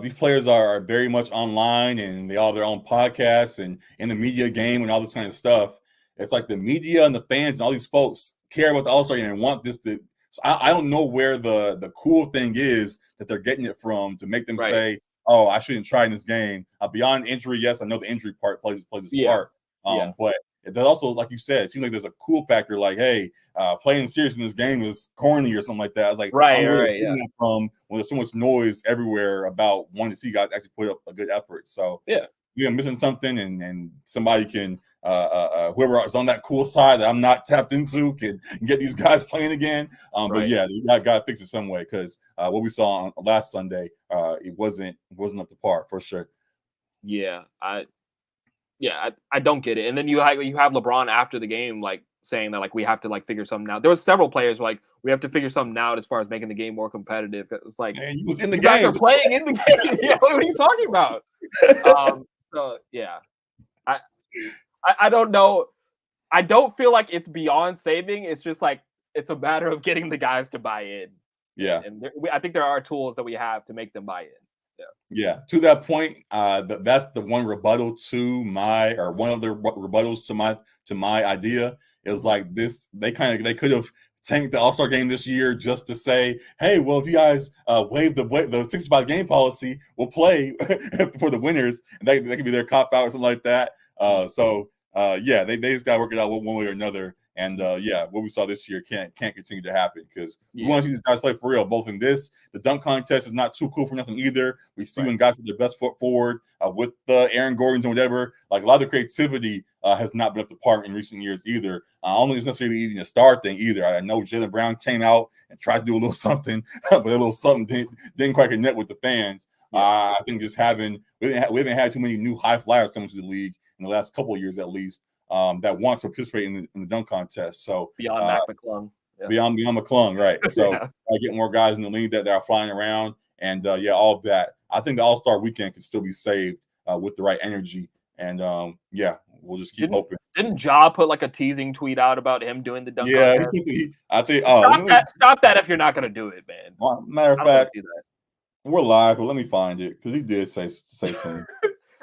these players are very much online and they all have their own podcasts and in the media game and all this kind of stuff. It's like the media and the fans and all these folks care about the All-Star game and want this to. So I don't know where the cool thing is that they're getting it from to make them say, "Oh, I shouldn't try in this game." Beyond injury, yes, I know the injury part plays its part. But there's also, like you said, it seems like there's a cool factor, like, hey, playing serious in this game is corny or something like that. I was like, I'm really getting that from when there's so much noise everywhere about wanting to see guys actually put up a good effort. So you're missing something, and somebody can whoever is on that cool side that I'm not tapped into can get these guys playing again. But yeah, you got to fix it some way, because what we saw on last Sunday, it wasn't up to par for sure. I don't get it. And then you have LeBron after the game like saying that like we have to like figure something out. There was several players like we have to figure something out as far as making the game more competitive. It was like he was in the game. Guys are playing in the game. Yeah, what are you talking about? So yeah, I don't know. I don't feel like it's beyond saving. It's just like it's a matter of getting the guys to buy in. Yeah, and I think there are tools that we have to make them buy in. Yeah. To that point, that's the one rebuttal to one of the rebuttals to my idea is like this. They could have tanked the All-Star game this year just to say, hey, well, if you guys waive the 65 game policy, we'll play for the winners, and they could be their cop out or something like that. They just got to work it out one way or another. And what we saw this year can't continue to happen, because we want to see these guys play for real. Both in the dunk contest is not too cool for nothing either. We see when guys put their best foot forward with the Aaron Gordons and whatever. Like a lot of the creativity has not been up to par in recent years either. I don't think it's necessarily even a star thing either. I know Jaylen Brown came out and tried to do a little something, but a little something didn't quite connect with the fans. I think just we haven't had too many new high flyers coming to the league in the last couple of years at least. That want to participate in the dunk contest. So beyond Mac McClung. Beyond McClung, right. So I get more guys in the league that are flying around, and all of that. I think the All-Star weekend can still be saved with the right energy. And we'll just keep hoping. Didn't Ja put like a teasing tweet out about him doing the dunk contest? I think stop that if you're not gonna do it, man. Well, matter of fact, we're live, but let me find it, because he did say something.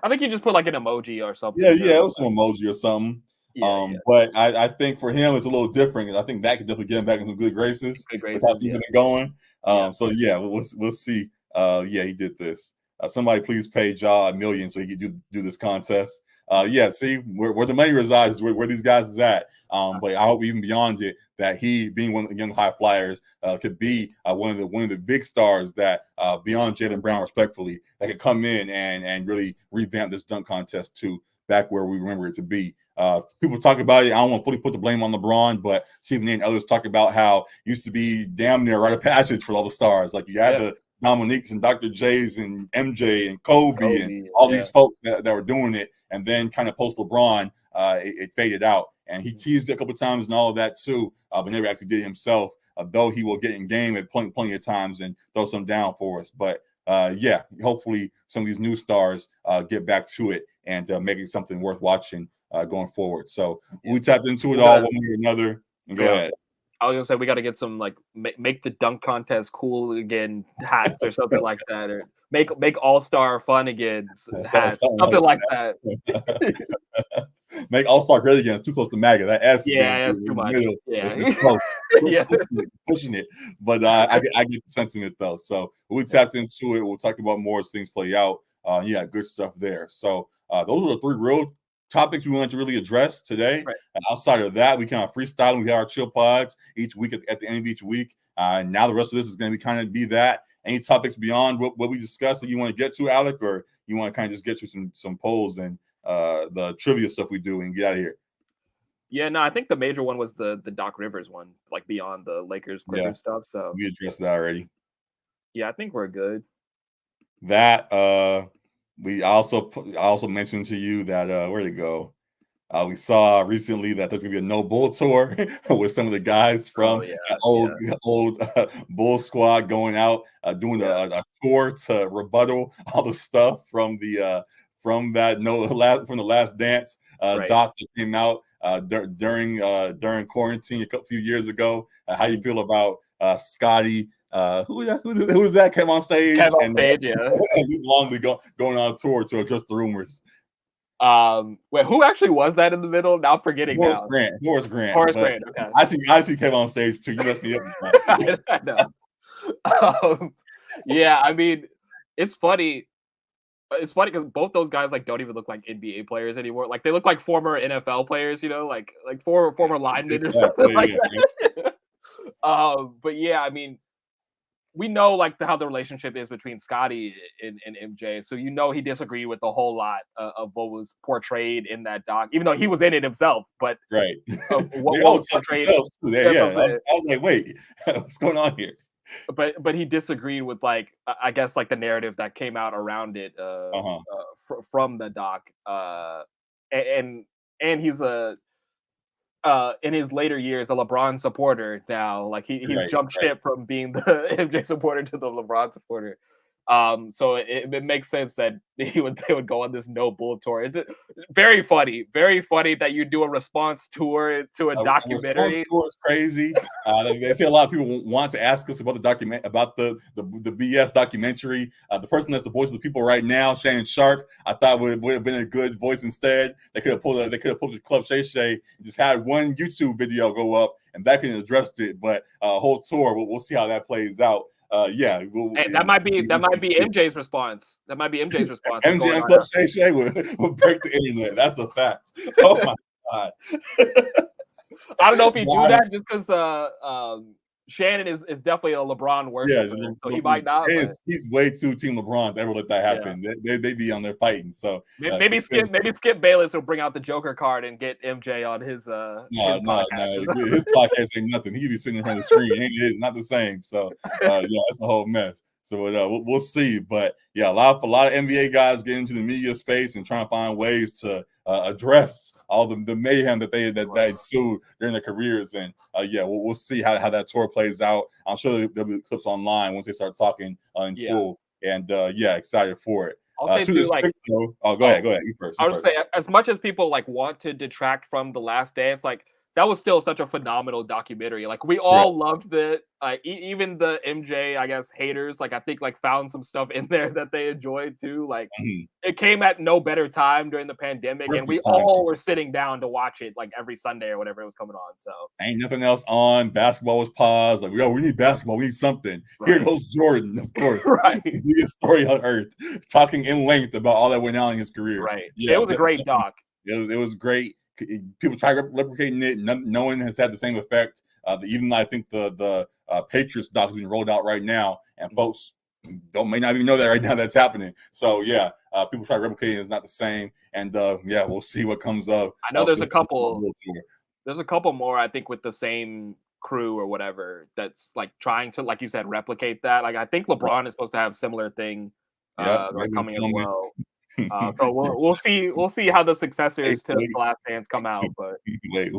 I think he just put like an emoji or something. Yeah, it was some emoji or something. But I think for him it's a little different, because I think that could definitely get him back in some good graces without season going. So we'll see. He did this. Somebody please pay Ja $1 million so he could do this contest. See where the money resides is where these guys is at. But I hope even beyond it that he, being one of the young high flyers, could be one of the big stars that beyond Jaylen Brown, respectfully, that could come in and really revamp this dunk contest to back where we remember it to be. People talk about it. I don't want to fully put the blame on LeBron, but Stephen A. and others talk about how it used to be damn near rite of passage for all the stars. Like you had the Dominiques and Dr. J's and MJ and Kobe and all these folks that were doing it. And then kind of post LeBron, it faded out. And he teased it a couple of times and all of that too, but never actually did it himself, though he will get in game at plenty of times and throw some down for us. But hopefully some of these new stars get back to it and make it something worth watching going forward. So we tapped into it all one way or another. Go ahead. I was gonna say we got to get some like make the dunk contest cool again hats or something like that, or make All-Star fun again hats, something like that. Make All-Star great again. It's too close to MAGA. That S is too much. It's close. Pushing it. But I get the sentiment though. So we tapped into it. We'll talk about more as things play out. Good stuff there. So those are the three real topics we wanted to really address today. Right. Outside of that, we kind of freestyling. We have our chill pods each week at the end of each week. Now the rest of this is going to be that. Any topics beyond what we discussed that you want to get to, Alec, or you want to kind of just get to some polls and the trivia stuff we do and get out of here? Yeah, no, I think the major one was the Doc Rivers one, like beyond the Lakers Clippers stuff. So we addressed that already. Yeah, I think we're good. That I also mentioned to you that where'd it go? We saw recently that there's gonna be a No Bull tour with some of the guys from old Bull squad going out doing a tour to rebuttal all the stuff from the Last Dance doc that came out during quarantine a few years ago. How you feel about Scotty? Who was that came on stage? And long going on a tour to address the rumors. Wait, who actually was that in the middle? Now I'm forgetting. Horace Grant. Okay. I see came on stage too. You messed me up. I know. I mean, it's funny. It's funny because both those guys like don't even look like NBA players anymore. Like they look like former NFL players, like former linemen or something like that. But I mean, we know like how the relationship is between Scotty and MJ, so he disagreed with a whole lot of what was portrayed in that doc, even though he was in it himself. But right, what was portrayed? I was like, wait, what's going on here? But he disagreed with like I guess like the narrative that came out around it from the doc, and he's in his later years a LeBron supporter now. Like he's jumped ship from being the MJ supporter to the LeBron supporter. So it makes sense that they would go on this No Bull tour. It's very funny that you do a response tour to a documentary. Response tour is crazy. They say a lot of people want to ask us about the BS documentary. The person that's the voice of the people right now, Shannon Sharpe, I thought would have been a good voice instead. They could have pulled the Club Shay Shay and just had one YouTube video go up and that could have addressed it. But a whole tour, we'll see how that plays out. That might be MJ's response. That might be MJ's response. MJ and Club Shay Shay will break the internet. That's a fact. Oh my god! I don't know if he do that just because Shannon is definitely a LeBron worshiper, so he might not. He's way too Team LeBron to ever let that happen. Yeah. They be on there fighting. So maybe Skip Bayless will bring out the Joker card and get MJ on his. No. His podcast ain't nothing. He be sitting in front of the screen. It's not the same. So it's a whole mess. So we'll see. But a lot of NBA guys get into the media space and trying to find ways to address all the mayhem that they ensued during their careers. And we'll see how that tour plays out. I'm sure there'll be clips online once they start talking in full. And excited for it. I'll say too, go ahead. You first. I'll just say, as much as people want to detract from The Last Dance, that was still such a phenomenal documentary. Like we all loved it. Even the MJ, I guess, haters, I think found some stuff in there that they enjoyed too. It came at no better time during the pandemic, and we all were sitting down to watch it every Sunday or whatever it was coming on. So ain't nothing else on. Basketball was paused. We need basketball. We need something. Right. Here goes Jordan, of course. Right. The biggest story on earth, talking in length about all that went on in his career. Right. It was a great doc. It was great. People try replicating it. No one has had the same effect. Even I think the Patriots doc is being rolled out right now, and folks may not even know that right now that's happening. So yeah, people try replicating it's not the same, and yeah, we'll see what comes up. I know there's a couple. There's a couple more I think with the same crew or whatever that's like trying to, like you said, replicate that. Like I think LeBron is supposed to have similar thing like coming as well. So we'll see how the successors to The Last Dance come out. But wait.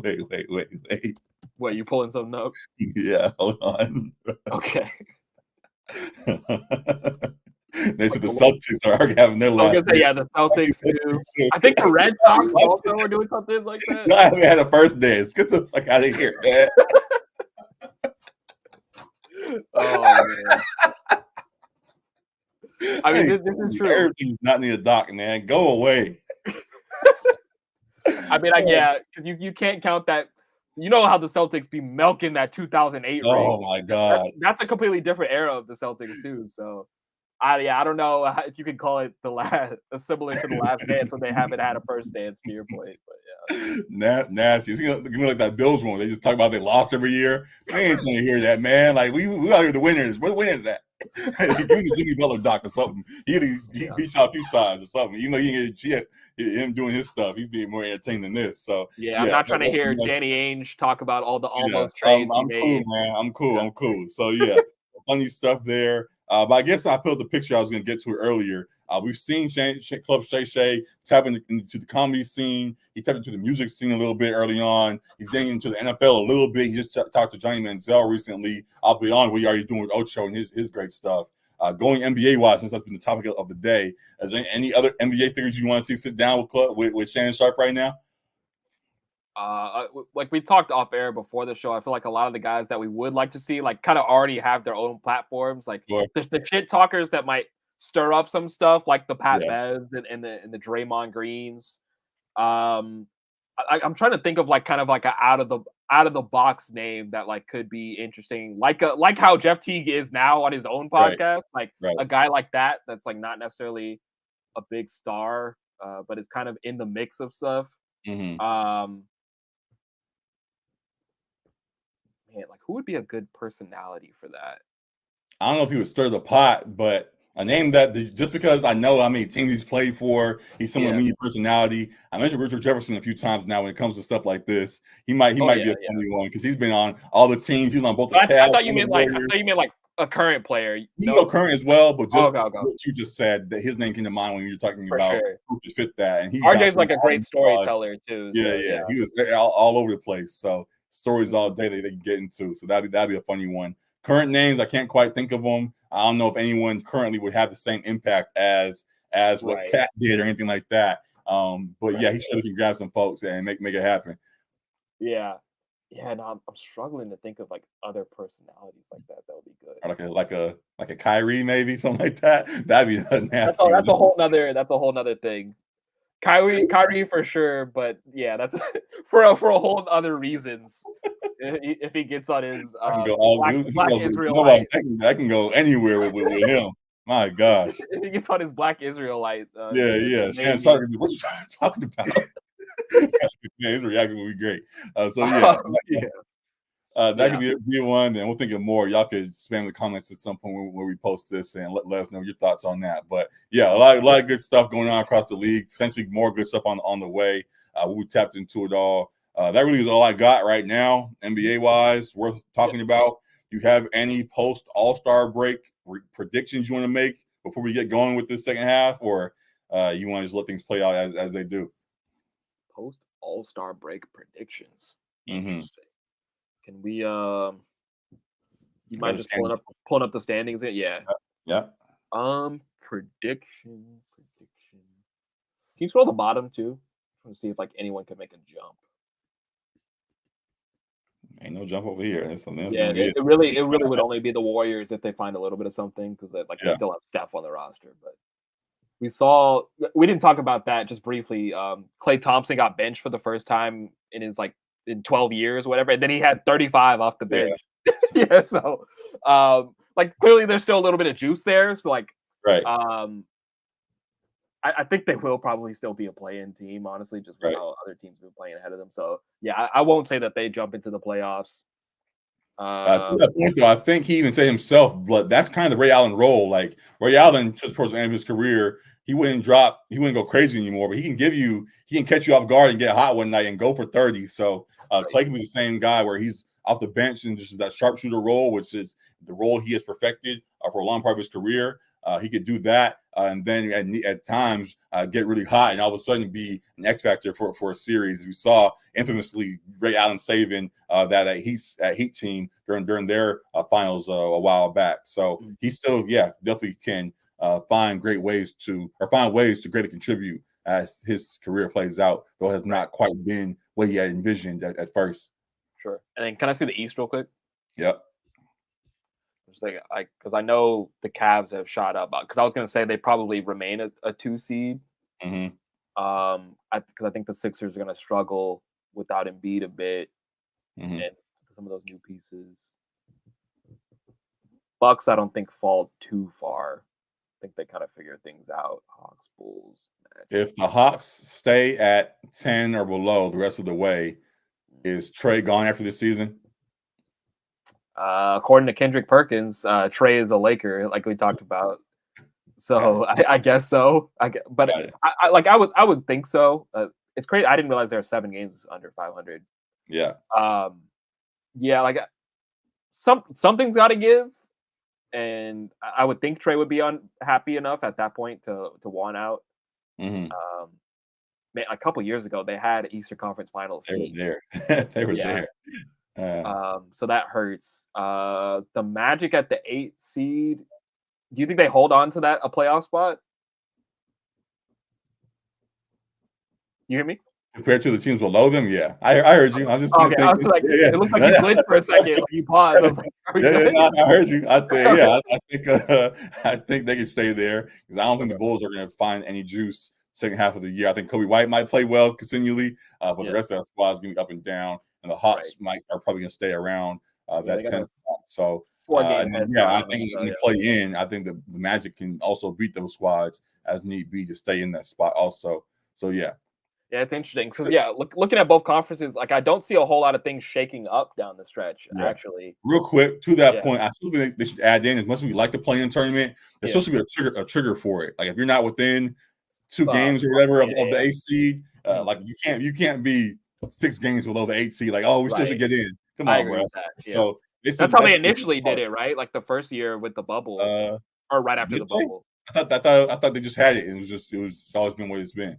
What, you pulling something up? Yeah, hold on. Okay. They said the Celtics are already having their last. Yeah, the Celtics too. I think the Red Sox also are doing something like that. I haven't had a first dance. Get the fuck out of here, man. Oh man. I mean, this is true. Everything's not in the dock, man. Go away. I mean, yeah, because you can't count that. You know how the Celtics be milking that 2008 Oh ring. my god, that's a completely different era of the Celtics too. So, I don't know if you could call it similar to The Last Dance when they haven't had a first dance. To your point, but yeah, nasty. It's gonna be like that Bills one. They just talk about they lost every year. We ain't trying to hear that, man. Like we out here the winners. Where the winners at? Give me Jimmy Butler doc or something. He beat y'all a few times or something. Even though he didn't get him doing his stuff, he's being more entertaining than this. So yeah, I'm not trying to hear Danny Ainge talk about all the almost trades. I'm cool, man. I'm cool. So yeah, funny stuff there. But I guess I put the picture I was going to get to earlier. We've seen Club Shay Shay tap into the comedy scene. He tapped into the music scene a little bit early on. He's getting into the NFL a little bit. He just talked to Johnny Manziel recently. I'll be on what he already doing with Ocho and his great stuff. Going NBA-wise, since that's been the topic of the day, is there any other NBA figures you want to see sit down with Shannon Sharpe right now? Like we talked off air before the show, I feel like a lot of the guys that we would like to see, like, kind of already have their own platforms. Like the shit talkers that might stir up some stuff, like the Pat Bevs and the Draymond Greens. I'm trying to think of like kind of like a out of the box name that like could be interesting, like how Jeff Teague is now on his own podcast, a guy like that that's like not necessarily a big star, but is kind of in the mix of stuff. Mm-hmm. Man, like who would be a good personality for that? I don't know if he would stir the pot, but a name that just because I know how many teams he's played for, he's someone with a personality. I mentioned Richard Jefferson a few times now when it comes to stuff like this. He might be a funny one because he's been on all the teams. He's on both the Cavs. I thought you meant like a current player. You know, current as well, but just what you just said, that his name came to mind when you're talking about who could fit that. And RJ's like a great storyteller too. Yeah. He was all over the place. So stories all day they can get into. So that'd be a funny one. Current names, I can't quite think of them. I don't know if anyone currently would have the same impact as what Cat did or anything like that. But he surely can grab some folks and make it happen. Yeah. Yeah, no, I'm struggling to think of like other personalities like that. That would be good. Or like a Kyrie, maybe something like that. That'd be nasty. That's a whole nother thing. Kyrie for sure, but yeah, that's for a whole other reasons. If he gets on his black Israelite, I can go anywhere with him. My gosh, if he gets on his black Israelite, what you talking about? His reaction will be great. That could be one, and we'll think of more. Y'all could spam the comments at some point when we post this and let us know your thoughts on that. But a lot of good stuff going on across the league. Potentially more good stuff on the way. We tapped into it all. That really is all I got right now, NBA wise, worth talking about. Do you have any post All-Star break predictions you want to make before we get going with this second half, or you want to just let things play out as they do? Post All-Star break predictions. Mm-hmm. Can we you mind just pulling up the standings? Yeah. Prediction. Can you scroll the bottom too? To see if like anyone can make a jump. Ain't no jump over here. It really would only be the Warriors if they find a little bit of something, because they still have Steph on the roster. But we didn't talk about that just briefly. Klay Thompson got benched for the first time in 12 years, whatever, and then he had 35 off the bench. So clearly there's still a little bit of juice there. So I think they will probably still be a play-in team, honestly, just how other teams have been playing ahead of them. So I won't say that they jump into the playoffs. To that point, though, I think he even said himself, but that's kind of the Ray Allen role. Like Ray Allen, just towards the end of his career, he wouldn't go crazy anymore, but he can catch you off guard and get hot one night and go for 30. So Clay can be the same guy where he's off the bench and just that sharpshooter role, which is the role he has perfected for a long part of his career. He could do that, and then at times get really hot, and all of a sudden be an X factor for a series. We saw infamously Ray Allen saving that Heat team during their finals a while back. So he still, definitely can find ways to greatly contribute as his career plays out, though it has not quite been what he had envisioned at first. Sure. And then can I see the East real quick? Yep. Because I know the Cavs have shot up. Because I was going to say they probably remain a 2 seed. Mm-hmm. Because I think the Sixers are going to struggle without Embiid a bit, and some of those new pieces. Bucks, I don't think fall too far. I think they kind of figure things out. Hawks, Bulls. If the Hawks stay at 10 or below the rest of the way, is Trey gone after this season? According to Kendrick Perkins, Trey is a Laker, like we talked about. So I guess so. I would think so. It's crazy. I didn't realize there are 7 games under 500. Yeah. Something's got to give, and I would think Trey would be happy enough at that point to want out. A couple years ago, they had Eastern Conference Finals. They were there. They were there. So that hurts. The Magic at the 8th seed. Do you think they hold on to a playoff spot? You hear me? Compared to the teams below them, yeah. I heard you. I'm just okay. I was like, it looked like you glitched for a second. Like you paused. I was like, I heard you. I think they can stay there because I don't think the Bulls are going to find any juice second half of the year. I think Kobe White might play well continually, but the rest of that squad is going to be up and down, and the Hawks are probably going to stay around that 10 spot. So, I think in the play in, I think the Magic can also beat those squads as need be to stay in that spot also. So, yeah. Yeah, it's interesting because looking at both conferences, like I don't see a whole lot of things shaking up down the stretch. Actually, real quick to that point, I still think they should add in, as much as we like the play-in tournament, there's supposed to be a trigger for it. Like if you're not within 2 games or whatever of the 8th seed, like you can't be 6 games below the 8th seed. Like we still should get in. Come on, bro. So that's how they initially did it, right? Like the first year with the bubble, or right after the bubble. I thought they just had it. It was always been what it's been.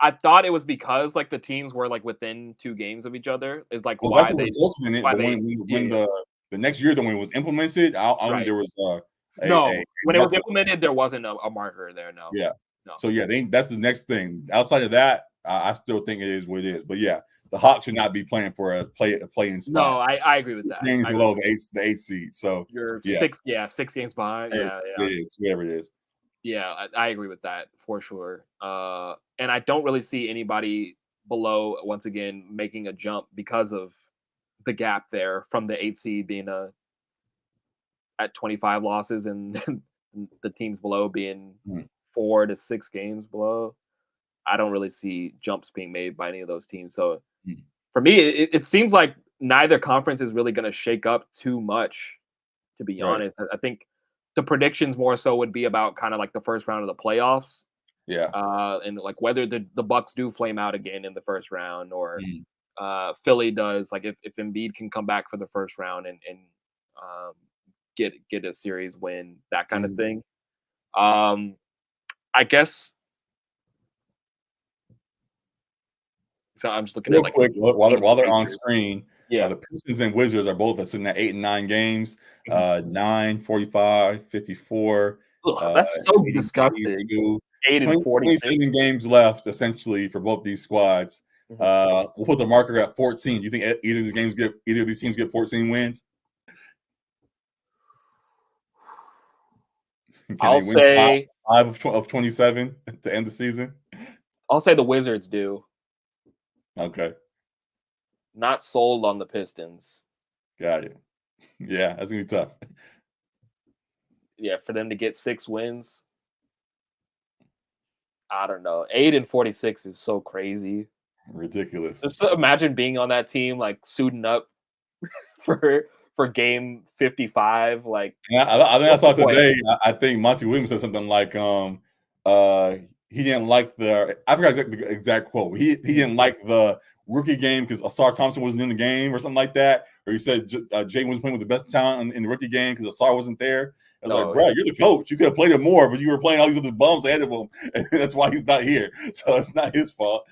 I thought it was because like the teams were like within 2 games of each other. Is like why that's what resulted in it. But when the next year, when it was implemented, I don't think there was when it was implemented, there wasn't a marker there. No. Yeah. No. So that's the next thing. Outside of that, I still think it is what it is. But the Hawks should not be playing for a play-in spot. No, I agree with that. Games below the 8th seed. So you're 6 games behind. It is whatever it is. Yeah, I agree with that for sure. And I don't really see anybody below, once again, making a jump because of the gap there from the 8th seed being at 25 losses and the teams below being 4 to 6 games below. I don't really see jumps being made by any of those teams. So for me, it seems like neither conference is really going to shake up too much, to be honest. I think the predictions more so would be about kind of like the first round of the playoffs. Yeah. And like whether the Bucks do flame out again in the first round or Philly does, like if Embiid can come back for the first round and get a series win, that kind of thing. I guess. So I'm just looking real at quick while they're on screen. The Pistons and Wizards are both sitting at 8 and 9 games. 9, 45, 54. That's so disgusting. 8 and 27 games left, essentially, for both these squads. We'll put the marker at 14. Do you think either of these teams get 14 wins? I'll say 5 of 27 to end the season. I'll say the Wizards do. Okay. Not sold on the Pistons. Got it. Yeah, that's gonna be tough. Yeah, for them to get 6 wins. I don't know. 8 and 46 is so crazy. Ridiculous. Just imagine being on that team, like suiting up for game 55. Like, I think I saw today. I think Monty Williams said something like, he didn't like I forgot the exact quote. He didn't like the rookie game because Asar Thompson wasn't in the game or something like that. Or he said Jay was playing with the best talent in the rookie game because Asar wasn't there. I was like, bro, you're the coach. You could have played him more, but you were playing all these other bums ahead of him, and that's why he's not here. So it's not his fault.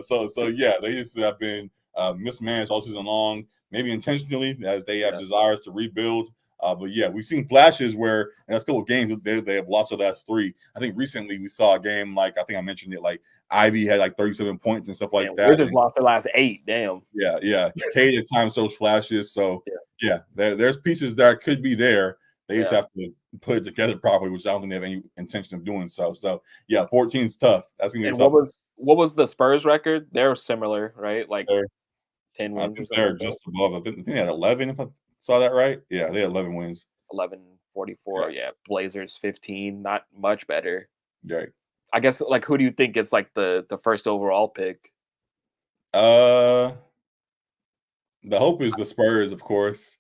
So yeah, they just have been mismanaged all season long, maybe intentionally, as they have desires to rebuild. But yeah, we've seen flashes where in the last couple of games they have lost the last 3. I think recently we saw a game like I think I mentioned it, like Ivy had like 37 points and stuff like that. Wizards lost their last 8. Damn. Yeah. Cade at times shows flashes. So yeah, there's pieces that could be there. They just have to put it together properly, which I don't think they have any intention of doing so. So yeah, 14 is tough. That's gonna be tough. What was the Spurs record? They're similar, right? Like 10 wins. I think they're just above. I think they had 11. If I saw that right, yeah, they had 11 wins. 11-44. Yeah, Blazers 15. Not much better. Right. I guess like who do you think gets like the first overall pick? The hope is the Spurs, of course.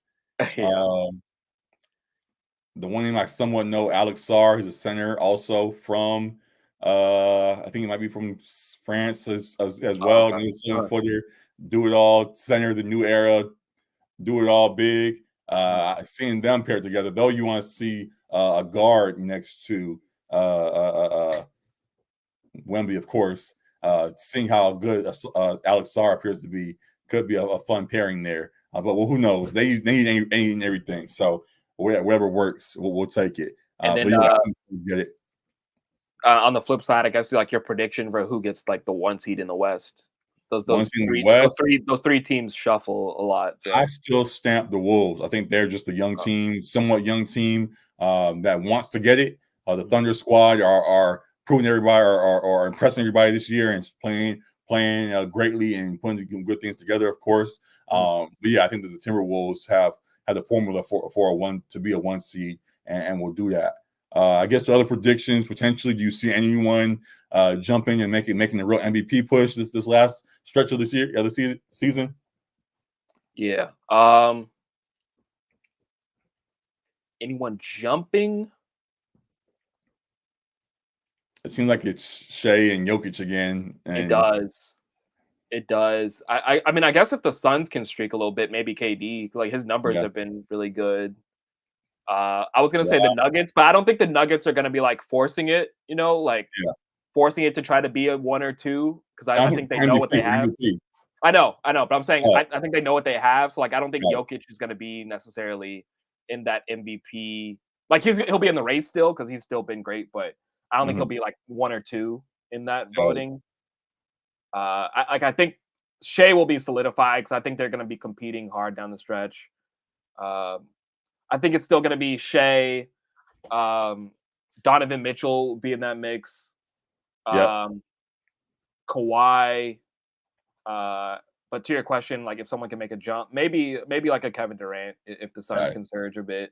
The one name I somewhat know, Alex Sarr, he's a center also from I think he might be from France as well. Okay. He's a 7-footer, do it all, center the new era, do it all big. Seeing them paired together, though, you want to see a guard next to Wemby, of course. Seeing how good Alex Sarr appears to be could be a fun pairing there. But who knows? They need any and everything. So whatever works, we'll take it. And then, get it. On the flip side, I guess like your prediction for who gets like the 1 seed in the West. Those 3 teams shuffle a lot. So. I still stamp the Wolves. I think they're just a young team, somewhat young team that wants to get it. The Thunder squad are proving everybody or impressing everybody this year and playing greatly and putting good things together, of course. But yeah, I think that the Timberwolves have the formula for to be a 1 seed and will do that. I guess the other predictions potentially. Do you see anyone jumping and making a real MVP push this last stretch of the season? Yeah. Anyone jumping? It seems like it's Shea and Jokic again. It does. I mean, I guess if the Suns can streak a little bit, maybe KD. Like his numbers have been really good. I was gonna say the Nuggets, but I don't think the Nuggets are gonna be like forcing it. Forcing it to try to be a 1 or 2 because I think they know what they have. I know, but I'm saying I think they know what they have. So like, I don't think Jokic is gonna be necessarily in that MVP. Like he'll be in the race still because he's still been great, but I don't think he'll be like 1 or 2 in that voting. I think Shea will be solidified because I think they're going to be competing hard down the stretch. I think it's still going to be Shea, Donovan Mitchell be in that mix, Kawhi. But to your question, like if someone can make a jump, maybe like a Kevin Durant if the Suns can surge a bit.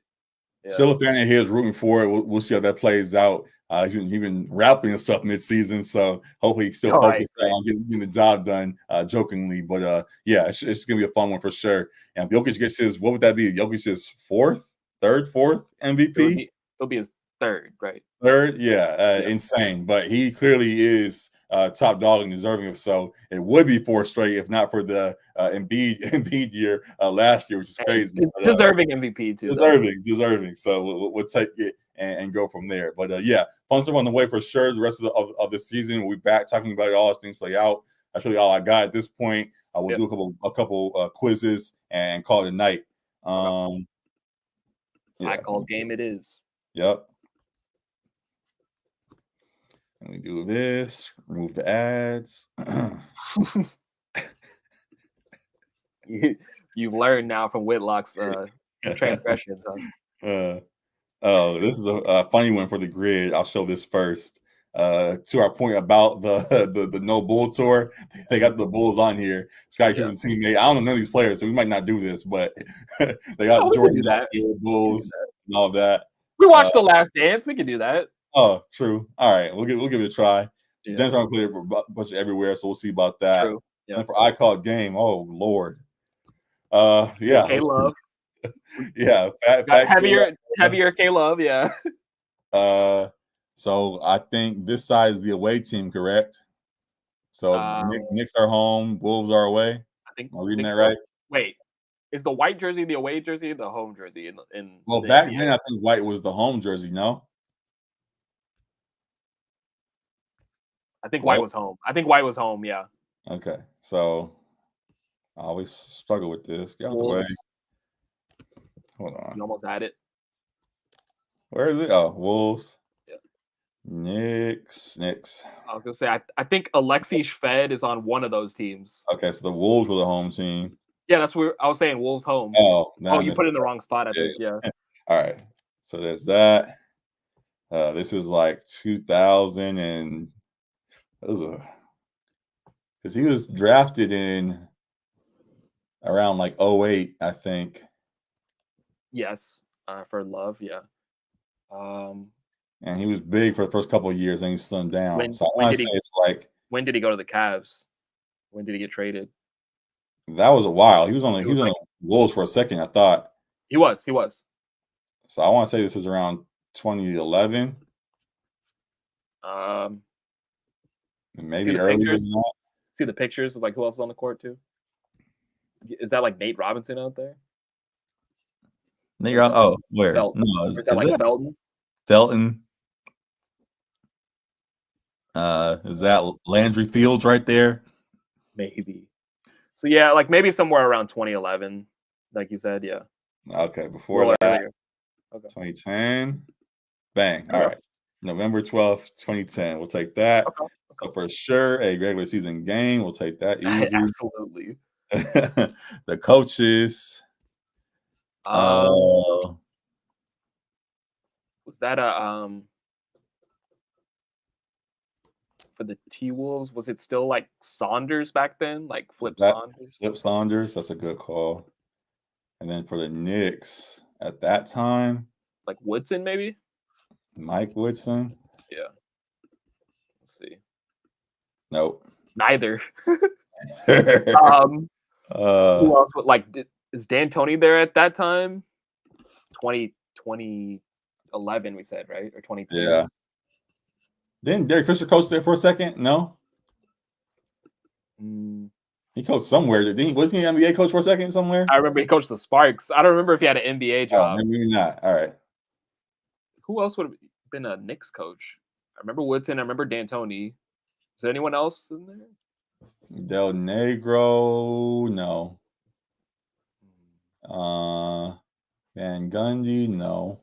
Yeah. Still a fan of his, rooting for it. We'll see how that plays out. He's been rapping and stuff mid-season, so hopefully he's still focused on getting the job done, jokingly. But yeah, it's going to be a fun one for sure. And if Jokic gets his, what would that be? Jokic's fourth MVP? It'll be his third, right? Third, insane. But he clearly is top dog and deserving of so. It would be 4 straight if not for the Embiid year last year, which is crazy. Deserving MVP too. Deserving. So we'll take it and go from there. But fun stuff on the way for sure. The rest of the season, we'll be back talking about it all as things play out. That's really all I got at this point. We'll do a couple quizzes and call it a night. I call game it is. Yep. And we do this, remove the ads. You've learned now from Whitlock's transgressions. This is a funny one for the grid. I'll show this first. To our point about the No Bull tour, they got the Bulls on here. Scottie Pippen's teammate. I don't know none of these players, so we might not do this, but they got Jordan, Bulls, and all that. We watched The Last Dance. We can do that. Oh, true. All right, we'll give it a try. Yeah. Denver trying to play a bunch of everywhere, so we'll see about that. True. Yeah. And for I Call Game, oh Lord, Yeah. K Love. Yeah. Heavier K Love. Yeah. So I think this side is the away team, correct? So Knicks are home, Wolves are away. Am I reading that right? Wait, is the white jersey the away jersey or the home jersey in well, the back NBA? then I think white was the home jersey, no? I think white was home. Yeah. Okay. So I always struggle with this. Get out the way. Hold on. You almost had it. Where is it? Oh, Wolves. Yeah. Knicks. I was gonna say I think Alexei Shved is on one of those teams. Okay, so the Wolves were the home team. Yeah, that's where I was saying Wolves home. Oh, you put it in the wrong spot, I think. Yeah. All right. So there's that. This is like 2000 and because he was drafted in around like 08, I think. Yes, for Love, yeah. And he was big for the first couple of years, and he slimmed down. So I want to say it's like, when did he go to the Cavs? When did he get traded? That was a while. He was on the Wolves for a second, I thought. He was. So I want to say this is around 2011. Maybe earlier than that. See the pictures of like who else is on the court too? Is that like Nate Robinson out there? Nate Robinson. Oh, where? Felton. No, is that like Felton? Felton. Is that Landry Fields right there? Maybe. So yeah, like maybe somewhere around 2011, like you said, yeah. Okay, before that, earlier. Okay. 2010. Bang. All right. November 12th, 2010. We'll take that. Okay. So for sure, a regular season game. We'll take that easy. Absolutely. The coaches. Was that for the T-Wolves, was it still like Saunders back then? Like Saunders? Flip Saunders, that's a good call. And then for the Knicks at that time, like Woodson, maybe? Mike Woodson. Yeah. Let's see. Nope. Neither. Who else would is D'Antoni there at that time? 2011, we said, right? Or 2010. Yeah. Didn't Derek Fisher coach there for a second? No. He coached somewhere. Wasn't he an NBA coach for a second somewhere? I remember he coached the Sparks. I don't remember if he had an NBA job. Oh, maybe not. All right. Who else would have been a Knicks coach? I remember Woodson. I remember D'Antoni. Is there anyone else in there? Del Negro, no. Van Gundy, no.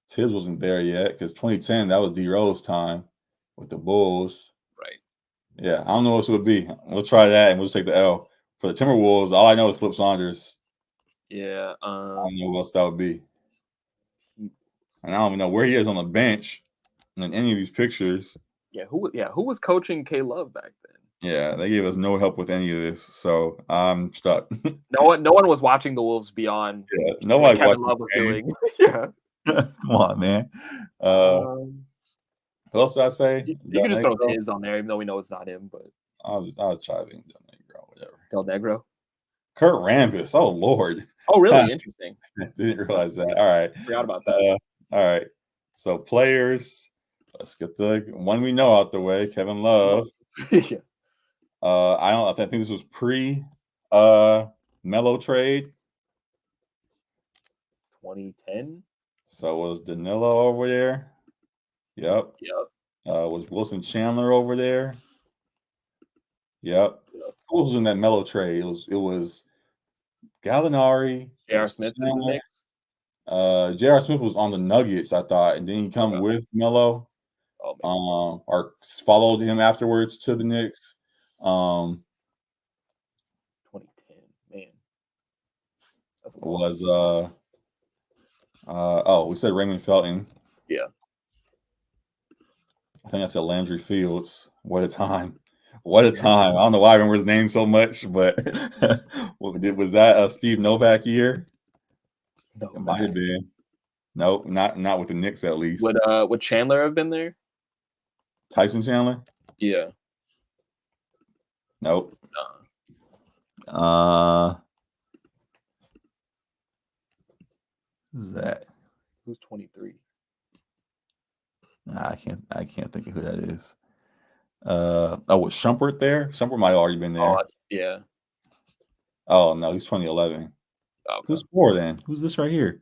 Tibbs wasn't there yet because 2010, that was D Rose time with the Bulls. Right. Yeah, I don't know what else it would be. We'll try that and we'll take the L. For the Timberwolves, all I know is Flip Saunders. Yeah. I don't know what else that would be. And I don't even know where he is on the bench in any of these pictures. Yeah, who was coaching K Love back then? Yeah, they gave us no help with any of this, so I'm stuck. No one was watching the Wolves beyond. Yeah, nobody's watching. Love was doing. Yeah. Come on, man. Who else did I say? You can just throw Tiz on there, even though we know it's not him. But I'll try it. Del Negro, whatever. Del Negro. Kurt Rambis. Oh Lord. Oh, really? Interesting. Didn't realize that. All right. Forgot about that. All right. So players. Let's get the one we know out the way. Kevin Love. Yeah. I think this was pre Melo trade. 2010. So was Danilo over there? Yep. Was Wilson Chandler over there? Yep. Who was in that Melo trade? It was Gallinari. J.R. Smith in the Knicks. J.R. Smith was on the Nuggets, I thought, and then he come with Melo. Or followed him afterwards to the Knicks. 2010, man. We said Raymond Felton. Yeah. I think I said Landry Fields. What a time. What a time. I don't know why I remember his name so much, but was that Steve Novak year? No, it might have been. Nope, not with the Knicks at least. Would Chandler have been there? Tyson Chandler? Yeah. Nope. Who's that? Who's 23? Nah, I can't think of who that is. Was Shumpert there? Shumpert might have already been there. Yeah. Oh no, he's 2011. Okay. Who's 4 then? Who's this right here?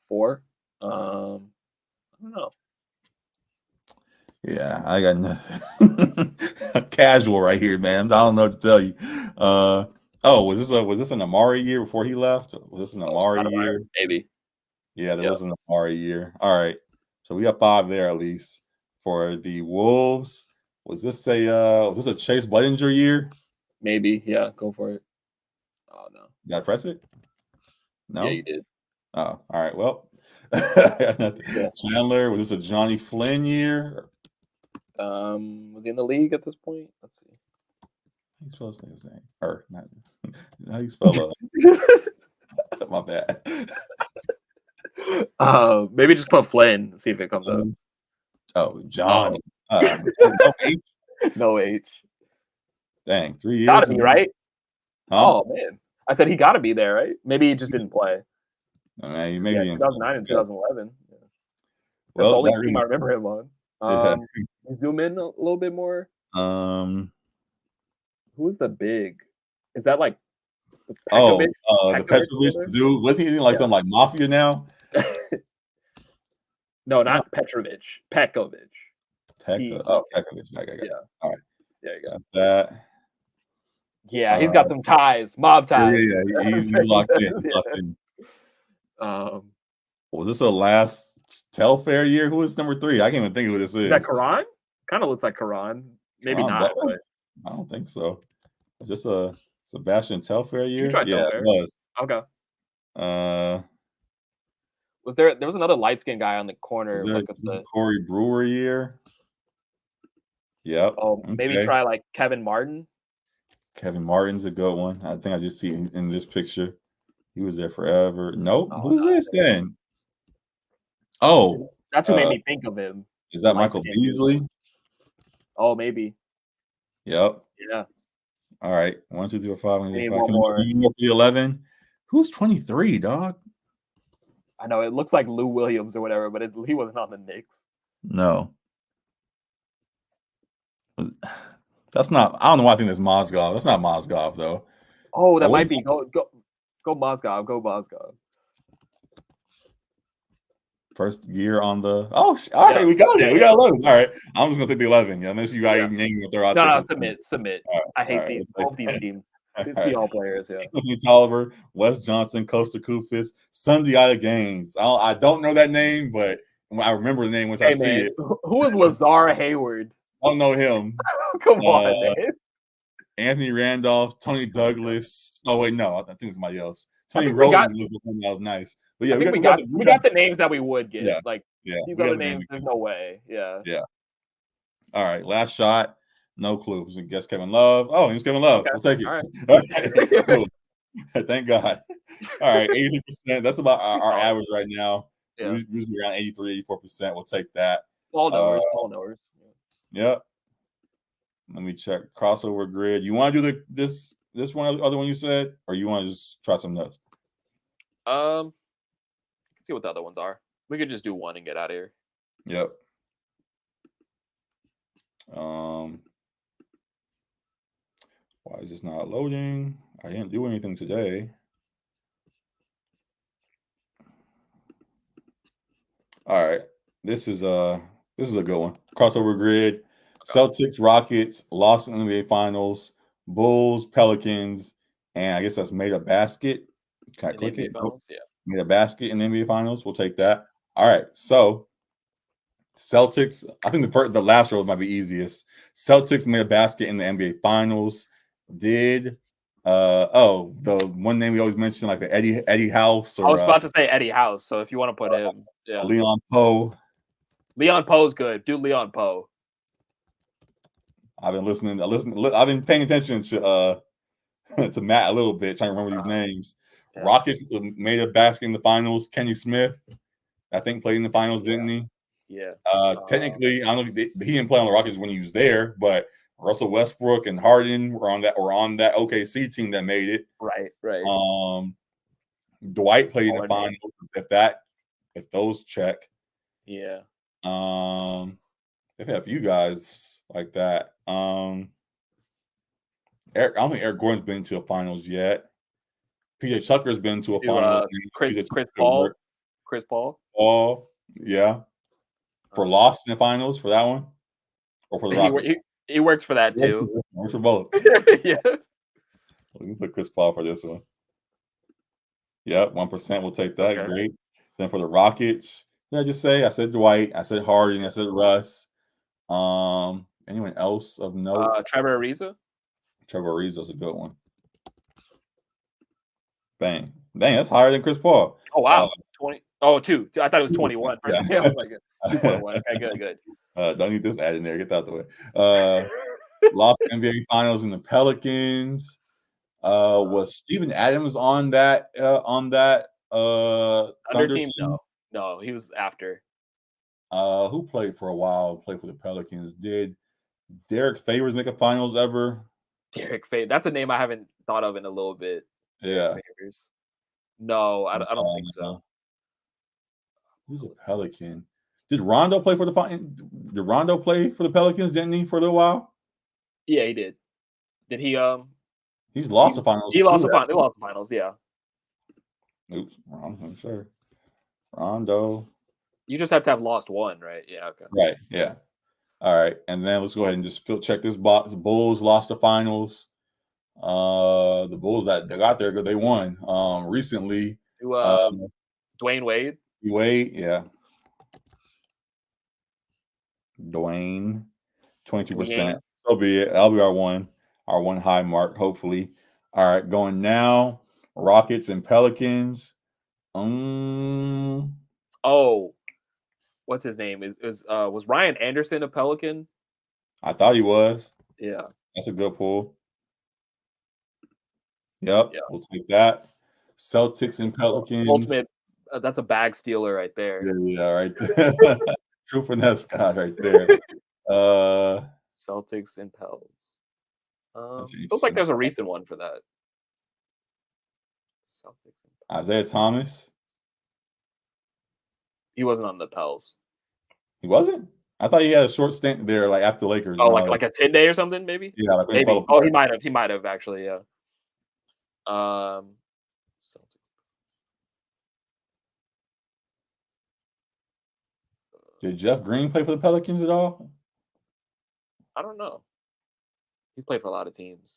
4? I don't know. Yeah, I got nothing. Casual right here, man. I don't know what to tell you. Was this an Amari year before he left? Was this an Amari year? Maybe. Yeah, there was an Amari year. All right, so we got 5 there at least for the Wolves. Was this a Chase Blettinger year? Maybe. Yeah, go for it. Oh no. Did I press it? No. Yeah, you did. Oh, all right. Well, Chandler, was this a Johnny Flynn year? Was he in the league at this point? Let's see. How you spell his name? Or not? How you spell my bad. Maybe just put Flynn and see if it comes up. Oh, Johnny. No H. No H. Dang, 3 years. Gotta be right. Huh? Oh man, I said he got to be there, right? Maybe he just didn't play. Maybe 2009 and 2011. Yeah. That's Well, the only team I remember him on. Zoom in a little bit more. Who was the big? Is that like? The Petrovic dude. Was he in something like Mafia now? No, not Petrovic. Pekovic. Pekovic. Yeah. All right. Yeah, you got that. Yeah, he's got some ties, mob ties. Yeah, he's locked in. Was this a last Telfair year? Who is number 3? I can't even think of who this is. Is that Karan? Kind of looks like Karan. Maybe not. But... I don't think so. Is this a Sebastian Telfair year? Yeah, Telfair. It was. Okay. Was there was another light skinned guy on the corner? Corey Brewer year. Yep. Oh, maybe try like Kevin Martin. Kevin Martin's a good one. I think I just see in this picture. He was there forever. Nope. Who's this then? Oh. That's who made me think of him. Is that Michael Beasley? Oh, maybe. Yep. Yeah. All right. 1, 2, 3, 4, 5. Need one more. 11. Who's 23, dog? I know it looks like Lou Williams or whatever, but he wasn't on the Knicks. No. That's not. I don't know why I think that's Mozgov. That's not Mozgov though. Oh, that might be. Go Mozgov. Go Mozgov. First year on the. Oh, all right, we got it. We got 11. All right, I'm just gonna take the 11. Yeah, unless you got your name with their out. No, submit. Right, I hate both these teams. See all players. Yeah. Tolliver, Wes Johnson, Costa Kufis, Sundiata Gaines. I don't know that name, but I remember the name once I see it. Who is Lazar Hayward? I don't know him. Come on, man. Anthony Randolph, Tony Douglas. Oh wait, no, I think it's somebody else. Tony Roden was the one that was nice. But yeah, we got the names that we would get. Yeah, these other names, there's no way. Yeah. Yeah. All right, last shot. No clue. I guess Kevin Love. Oh, he was Kevin Love. Okay. We'll take it. All right. Cool. Thank God. All right, 83%. That's about our average right now. Yeah. Usually around 83, 84%. We'll take that. All knowers. Yep. Let me check crossover grid. You want to do this one, other one you said, or you want to just try something else? Let's see what the other ones are. We could just do one and get out of here. Yep. Why is this not loading? I didn't do anything today. All right. This is a good one. Crossover grid. Okay. Celtics, Rockets, lost in the NBA Finals, Bulls, Pelicans, and I guess that's made a basket. Can I click it? Finals, yeah. Made a basket in the NBA Finals. We'll take that. All right. So Celtics, I think the last row might be easiest. Celtics made a basket in the NBA Finals. Did the one name we always mention, like the Eddie House? Or, I was about to say Eddie House. So if you want to put him, yeah. Leon Poe. Leon Poe's good. Do Leon Poe. I've been listening. I've been paying attention to Matt a little bit, trying to remember these names. Yeah. Rockets made a basket in the finals. Kenny Smith, I think, played in the finals, didn't he? Yeah. Technically, I don't know. He didn't play on the Rockets when he was there, but Russell Westbrook and Harden were on that OKC team that made it. Right. Dwight played in the finals. If those check. Yeah. They've had a few guys like that. I don't think Eric Gordon's been to a finals yet. PJ Tucker's been to a finals. Chris Paul. Chris Paul. Yeah. For Lost in the finals for that one, or for the Rockets. He works for that too. Works for both. Yeah. Let me put Chris Paul for this one. Yep, 1% will take that. Okay. Great. Then for the Rockets, I said Dwight, I said Harden, I said Russ. Anyone else of note? Trevor Ariza. Trevor Ariza's a good one. Dang, that's higher than Chris Paul. Oh wow, 20. Oh, 2. I thought it was 21. Yeah. I was like 2.1. Okay, good. Don't need this ad in there. Get that out the way. Lost NBA Finals in the Pelicans. Was Steven Adams on that Thunder team? No, he was after. Who played for a while? Played for the Pelicans. Did Derek Favors make a finals ever? Derek Favors. That's a name I haven't thought of in a little bit. Yeah. Favors. No, I don't think so. Who's a Pelican? Did Rondo play for the Did Rondo play for the Pelicans? Didn't he for a little while? Yeah, he did. Did he? He's lost the finals. He lost the finals. They lost the finals. Yeah. Oops, wrong. I'm sure. Rondo. You just have to have lost one, right? Yeah. Okay. Right. Yeah. All right, and then let's go ahead and just check this box. The Bulls lost the finals. The Bulls that they got there because they won recently. Dwayne Wade. Yeah. Dwayne, 22%. That'll be it. That'll be our one high mark, hopefully. All right, going now. Rockets and Pelicans. Oh, what's his name? Was Ryan Anderson a Pelican? I thought he was. Yeah. That's a good pull. Yep. We'll take that. Celtics and Pelicans. Ultimate. That's a bag stealer right there. Yeah, right there. True finesse guy right there. Celtics and Pels. Looks like there's a recent one for that. Celtics. Isaiah Thomas. He wasn't on the Pels. He wasn't? I thought he had a short stint there, like after Lakers. Oh, like a 10-day or something, maybe? Yeah, like maybe. Oh, he might have. He might have actually, yeah. Did Jeff Green play for the Pelicans at all? I don't know. He's played for a lot of teams.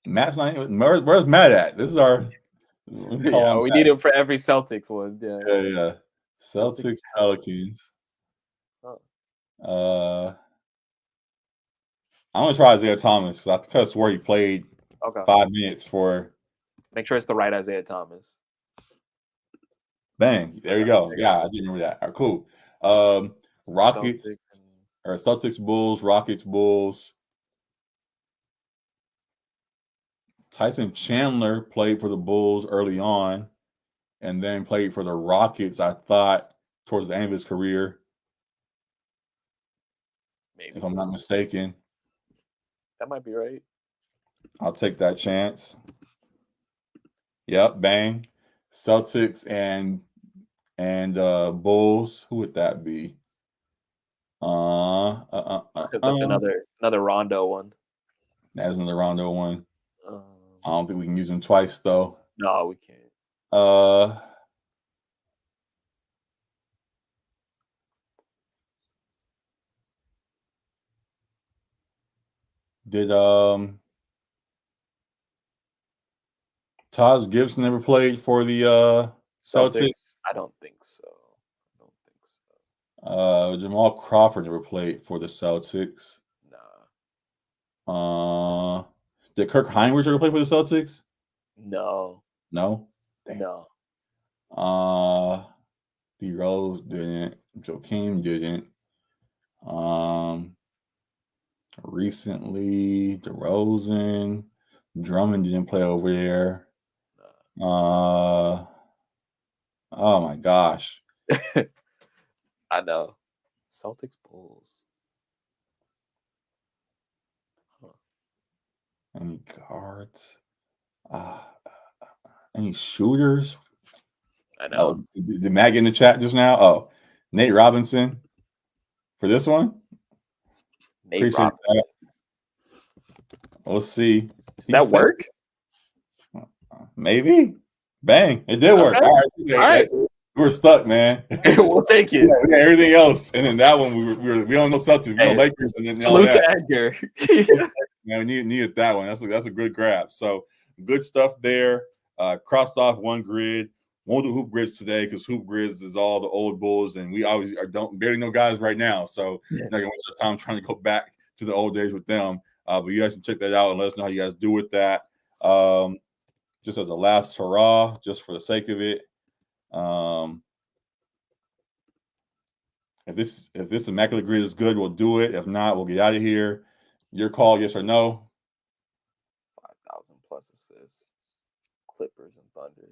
Matt's not even. Where's Matt at? This is our. We need him for every Celtics one. Yeah. Celtics Pelicans. I'm gonna try Isaiah Thomas because I could have swore he played 5 minutes for. Make sure it's the right Isaiah Thomas. Bang! There you go. Yeah, I didn't remember that. All right, cool. Rockets or Celtics Bulls, Rockets Bulls. Tyson Chandler played for the Bulls early on, and then played for the Rockets. I thought towards the end of his career, maybe, if I'm not mistaken. That might be right. I'll take that chance. Yep, bang. Celtics and Bulls. Who would that be? That's another Rondo one. That's another Rondo one. I don't think we can use him twice though. No, we can't. Did Taj Gibson ever played for the Celtics? I don't think so. Jamal Crawford never played for the Celtics. Nah. Did Kirk Heinrich ever play for the Celtics? No. No? Damn. No. D Rose didn't. Joakim didn't. Recently, DeRozan, Drummond didn't play over there. Oh my gosh. I know. Celtics Bulls. Any guards? Any shooters? I know. Oh, did Matt get in the chat just now? Oh, Nate Robinson for this one. Nate Appreciate Robinson. that. Let's see. Does that work? Maybe. Bang! It did work. Okay. All right. We were stuck, man. We'll take it. We had everything else, and then that one we don't know Celtics, we know Lakers, and then all that. Edgar. Man, we needed that one. That's a good grab. So good stuff there. Crossed off one grid. Won't do hoop grids today because hoop grids is all the old bulls, and we always barely know guys right now. So not gonna waste our time trying to go back to the old days with them. But you guys can check that out and let us know how you guys do with that. Just as a last hurrah, just for the sake of it. If this immaculate grid is good, we'll do it. If not, we'll get out of here. Your call, yes or no? 5,000 plus assists. Clippers and Thunder.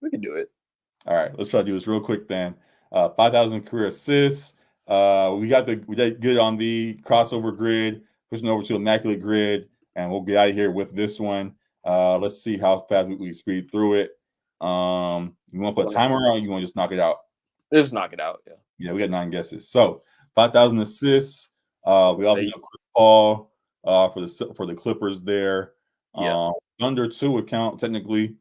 We can do it. All right, let's try to do this real quick then. 5,000 career assists. We did good on the crossover grid, pushing over to immaculate grid, and we'll get out of here with this one. Let's see how fast we speed through it. You want to put a timer on, or you want to just knock it out? Just knock it out, yeah. Yeah, we got 9 guesses. So 5,000 assists. We also got Chris Paul for the Clippers there. Yeah. Thunder 2 would count technically.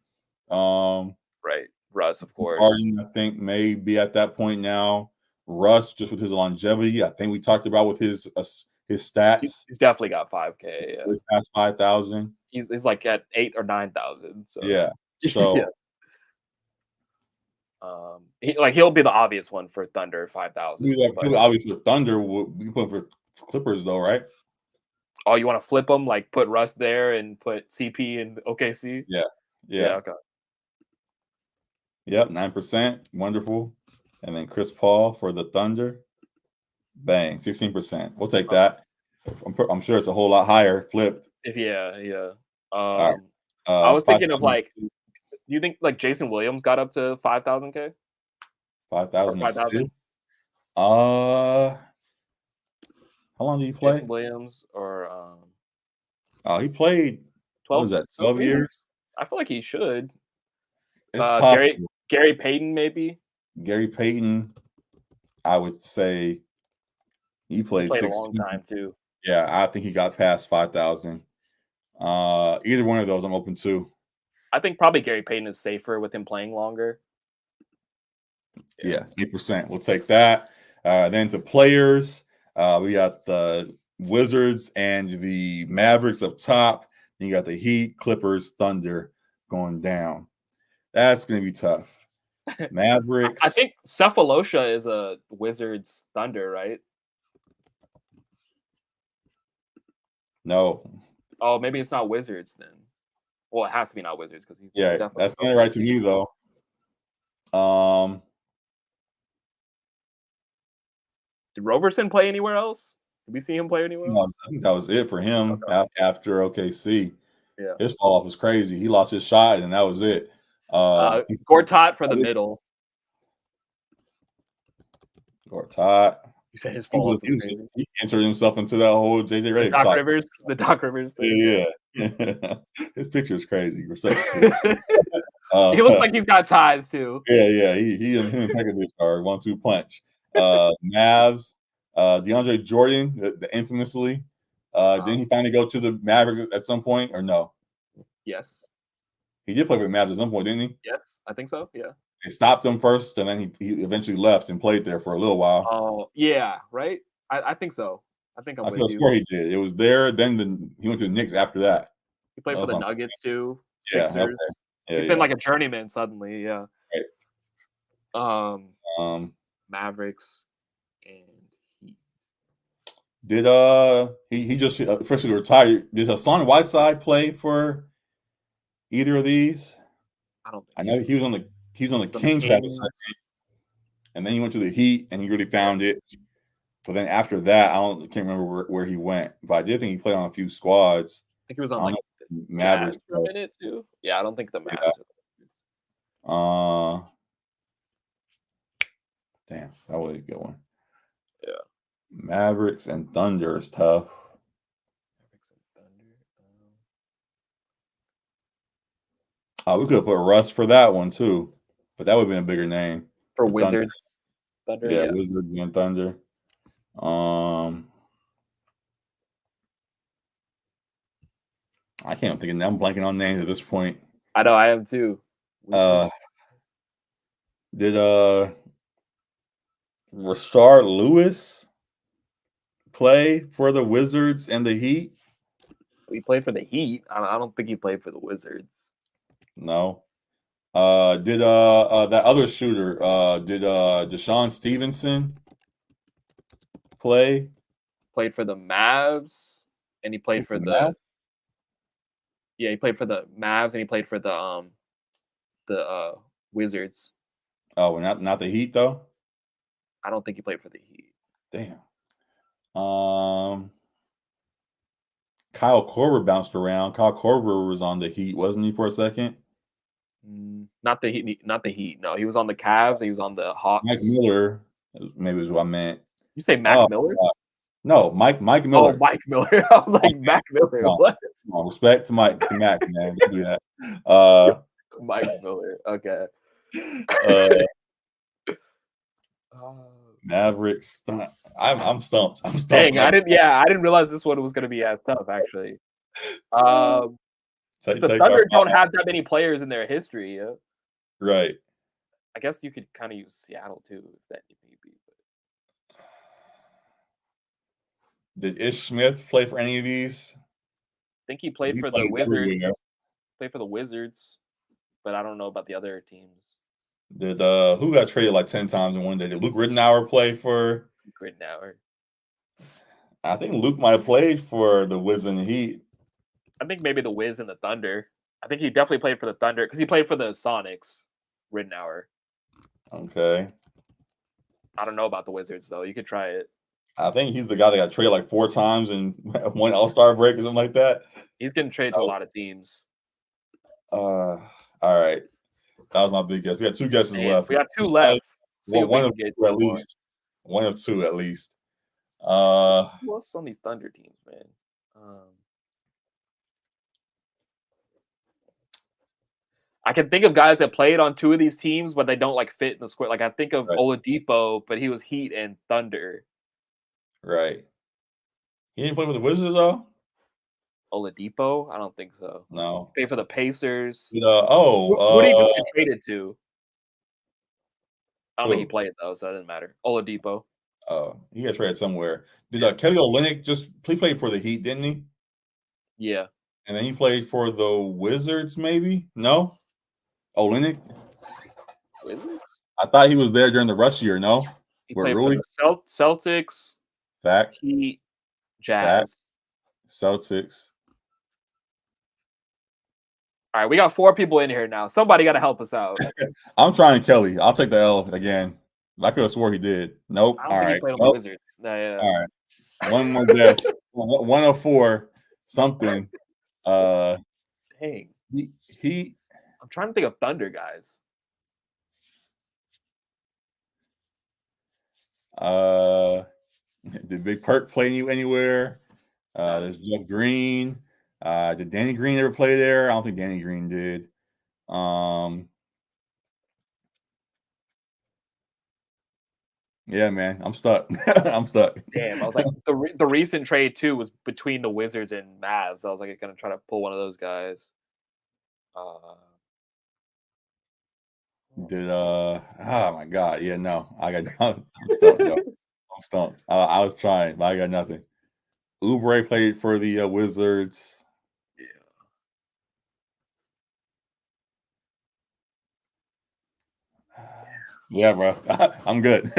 Right. Russ, of course. Harden, I think, may be at that point now. Russ, just with his longevity, I think we talked about with his stats. He's definitely got 5K. Yeah. Past 5,000. He's like at 8,000 or 9,000. So yeah. So yeah. He'll be the obvious one for Thunder 5,000. He'll obviously for Thunder. We put for Clippers though, right? Oh, you want to flip them? Like put Russ there and put CP in OKC? Yeah. Okay. Yep, 9%. Wonderful. And then Chris Paul for the Thunder. Bang, 16%. We'll take that. I'm sure it's a whole lot higher flipped. Yeah. Right. I was thinking of like, do you think like Jason Williams got up to 5,000K? 5,000. How long did he play? Jason Williams or he played 12. What was that? 12 years? I feel like he should. It's possible. Gary Payton, maybe. Gary Payton, I would say he played a long time too. Yeah, I think he got past 5,000. Either one of those, I'm open to. I think probably Gary Payton is safer with him playing longer. Yeah, 8%. We'll take that. Then to players, we got the Wizards and the Mavericks up top. Then you got the Heat, Clippers, Thunder going down. That's going to be tough. Mavericks. I think Cephalosha is a Wizards Thunder, right? No. Oh, maybe it's not Wizards then. Well, it has to be not Wizards because he's that's not right to me though. Did Roberson play anywhere else? Did we see him play anywhere else? I think that was it for him after OKC. Yeah, his fall off was crazy. He lost his shot, and that was it. Gortat for the middle. Gortat. You said his fall off. He entered himself into that whole JJ Redick. The Doc Rivers thing. Yeah. His picture is crazy. He looks like he's got ties too. Yeah. He and Pekovic are 1-2 punch. Mavs, DeAndre Jordan, the infamously. Didn't he finally go to the Mavericks at some point, or no? Yes. He did play for the Mavs at some point, didn't he? Yes, I think so. Yeah. They stopped him first, and then he eventually left and played there for a little while. Oh, yeah, right? I think so. I think I'm with you. I swear he did. It was there, then he went to the Knicks after that. He played for the Nuggets too. Sixers. Yeah, okay. He's been like a journeyman suddenly, yeah. Right. Mavericks and Heat. Did he just officially retired? Did Hassan Whiteside play for either of these? I don't think I know he was on the Kings for a second, and then he went to the Heat and he really found it. But then after that, I can't remember where he went. But I did think he played on a few squads. I think he was on Mavericks for a minute too. Yeah, I don't think the Mavs. Yeah. Damn, that was a good one. Yeah. Mavericks and Thunder is tough. Mavericks and Thunder. We could have put Russ for that one too, but that would have been a bigger name for for Thunder. Wizards. Thunder, Yeah, Wizards and Thunder. I can't think of them. I'm blanking on names at this point. I know I am too. Did Rashard Lewis play for the Wizards and the Heat? He played for the Heat. I don't think he played for the Wizards. No. Did that other shooter, did Deshaun Stevenson play? Played for the Mavs, and he played for the yeah, he played for the Mavs, and he played for the Wizards. Oh, not the Heat though. I don't think he played for the Heat. Damn. Kyle Korver bounced around. Kyle Korver was on the Heat, wasn't he, for a second? Not the Heat. Not the Heat. No, he was on the Cavs. He was on the Hawks. Mike Miller, maybe is what I meant. You say Mac Miller? No, Mike Miller. Oh, Mike Miller. I was like Mac Miller. What? Respect to Mac, man. Don't do that. Mike Miller. Okay. Mavericks. I'm stumped. I'm stumped. Dang, I didn't realize this one was going to be as tough. Actually, the Thunder don't have that many players in their history. Yeah? Right. I guess you could kind of use Seattle too, if that may be. Did Ish Smith play for any of these? I think he played for the Wizards. Played for the Wizards, but I don't know about the other teams. Did who got traded like 10 times in one day? Did Luke Rittenauer play for Rittenauer? I think Luke might have played for the Wiz and the Heat. I think maybe the Wiz and the Thunder. I think he definitely played for the Thunder because he played for the Sonics. Rittenauer. Okay. I don't know about the Wizards though. You could try it. I think he's the guy that got traded like 4 times in one All-Star break or something like that. He's getting traded to a lot of teams. All right. That was my big guess. We had 2 guesses left. We got 2 left. One of 2 at least. One of 2 at least. Who else on these Thunder teams, man? I can think of guys that played on 2 of these teams, but they don't like fit in the square. Like I think of Oladipo, but he was Heat and Thunder. Right. He didn't play for the Wizards though. Oladipo? I don't think so. No. He played for the Pacers. Who did he get traded to? I don't think he played though, so it doesn't matter. Oladipo. He got traded somewhere. Did Kelly Olynyk he played for the Heat, didn't he? Yeah. And then he played for the Wizards, maybe? No? Olynyk? Wizards? I thought he was there during the rush year, no? He played for the Celtics. Fact. Heat. Jazz. Celtics. All right, we got 4 people in here now. Somebody got to help us out. I'm trying Kelly. I'll take the L again. I could have swore he did. Nope. I don't think he played on the Wizards. No, yeah. All right. One more guess. 104 something. Dang. He. I'm trying to think of Thunder guys. Did Big Perk play you anywhere? There's Jeff Green. Did Danny Green ever play there? I don't think Danny Green did. Yeah, man, I'm stuck. I'm stuck. Damn, I was like, the recent trade too was between the Wizards and Mavs. I was like, gonna try to pull one of those guys. Oh my god, yeah, no, I got I'm stumped. I'm stumped. I was trying, but I got nothing. Oubre played for the Wizards. Yeah, bro. I'm good.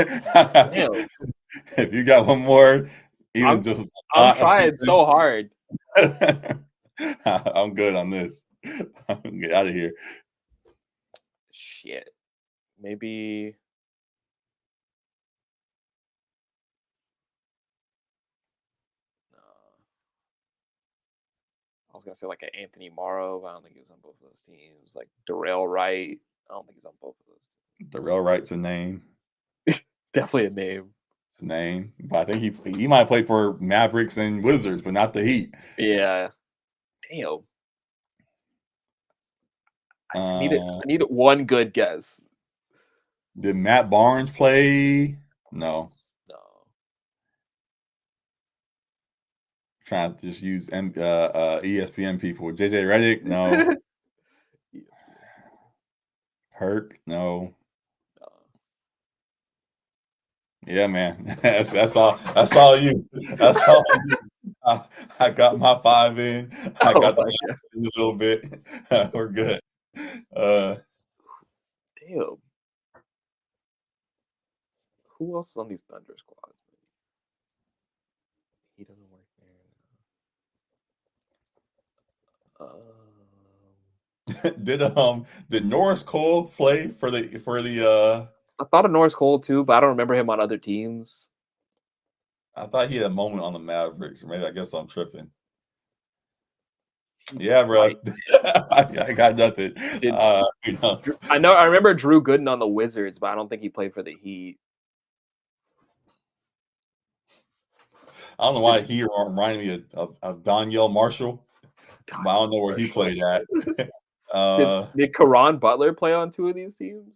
If you got one more, I'm trying so hard. I'm good on this. Get out of here. Shit. Maybe. No. I was gonna say like an Anthony Morrow, but I don't think he was on both of those teams. Like Darrell Wright. I don't think he's on both of those teams. Darrell Wright's a name. Definitely a name. It's a name. But I think he might play for Mavericks and Wizards, but not the Heat. Yeah. Damn. I need one good guess. Did Matt Barnes play? No. Trying to just use ESPN people. JJ Redick? No. Herc? No. Yeah, man. That's all. That's all you. That's all. I got my 5 in. I got the in a little bit. We're good. Damn. Who else is on these Thunder squads? He doesn't work there. Did Norris Cole play for the I thought of Norris Cole too, but I don't remember him on other teams. I thought he had a moment on the Mavericks. Maybe I guess I'm tripping. Yeah, bro. Right. I got nothing. I remember Drew Gooden on the Wizards, but I don't think he played for the Heat. I don't know why he reminded me of Donyell Marshall. But I don't know where he played at. Did Caron Butler play on 2 of these teams?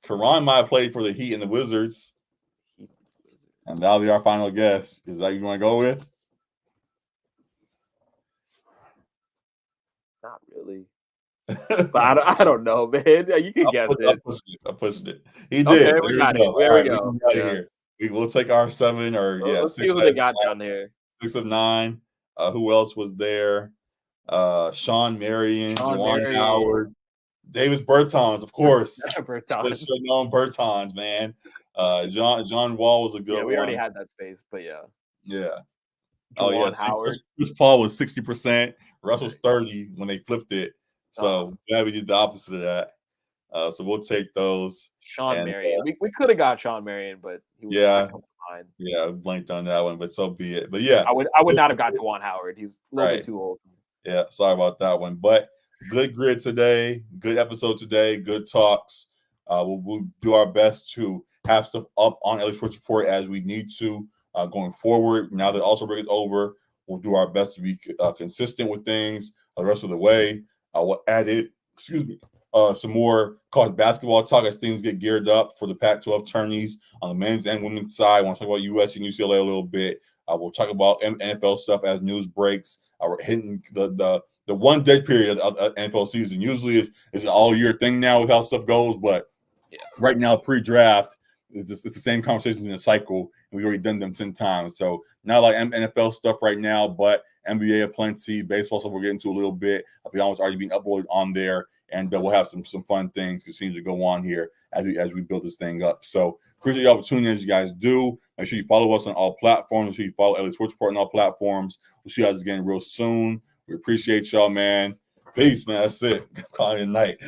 Caron might have played for the Heat and the Wizards. And that'll be our final guess. Is that what you want to go with? Not really. But I don't know, man. You can guess it. I pushed it. He did. Okay, we got it. There we go. Here. We'll take our 7 or let's see who they got down there. 6 of 9. Who else was there? Shawn Marion, Juwan Howard, Davis Bertans, of course. Bertans. Should have known Bertans, man. John Wall was a good one. We already had that space, but yeah. Yeah. Juwan Howard. Chris Paul was 60%. Russ was 30 when they flipped it. So yeah, we did the opposite of that. So we'll take those. Shawn Marion. We could have got Shawn Marion, but he was behind. Yeah, I blanked on that one, but so be it. But yeah, I would not have got Juwan Howard. He was a little bit too old. Yeah, sorry about that one. But good grid today, good episode today, good talks. We'll do our best to have stuff up on LA Sports Report as we need to going forward. Now that also break is over, we'll do our best to be consistent with things the rest of the way. We'll add some more college basketball talk as things get geared up for the Pac-12 tourneys on the men's and women's side. I want to talk about USC and UCLA a little bit. We'll talk about NFL stuff as news breaks. We're hitting the one dead period of NFL season. Usually it's an all-year thing now with how stuff goes, but right now, pre-draft, it's the same conversations in a cycle, and we've already done them 10 times. So not like NFL stuff right now, but NBA aplenty, baseball stuff we'll get into a little bit. I'll be honest, already being uploaded on there, and we'll have some fun things continue to go on here as we build this thing up. So appreciate the opportunity as you guys do. Make sure you follow us on all platforms. Make sure you follow LA Sports Report on all platforms. We'll see you guys again real soon. We appreciate y'all, man. Peace, man. That's it. Call it a night.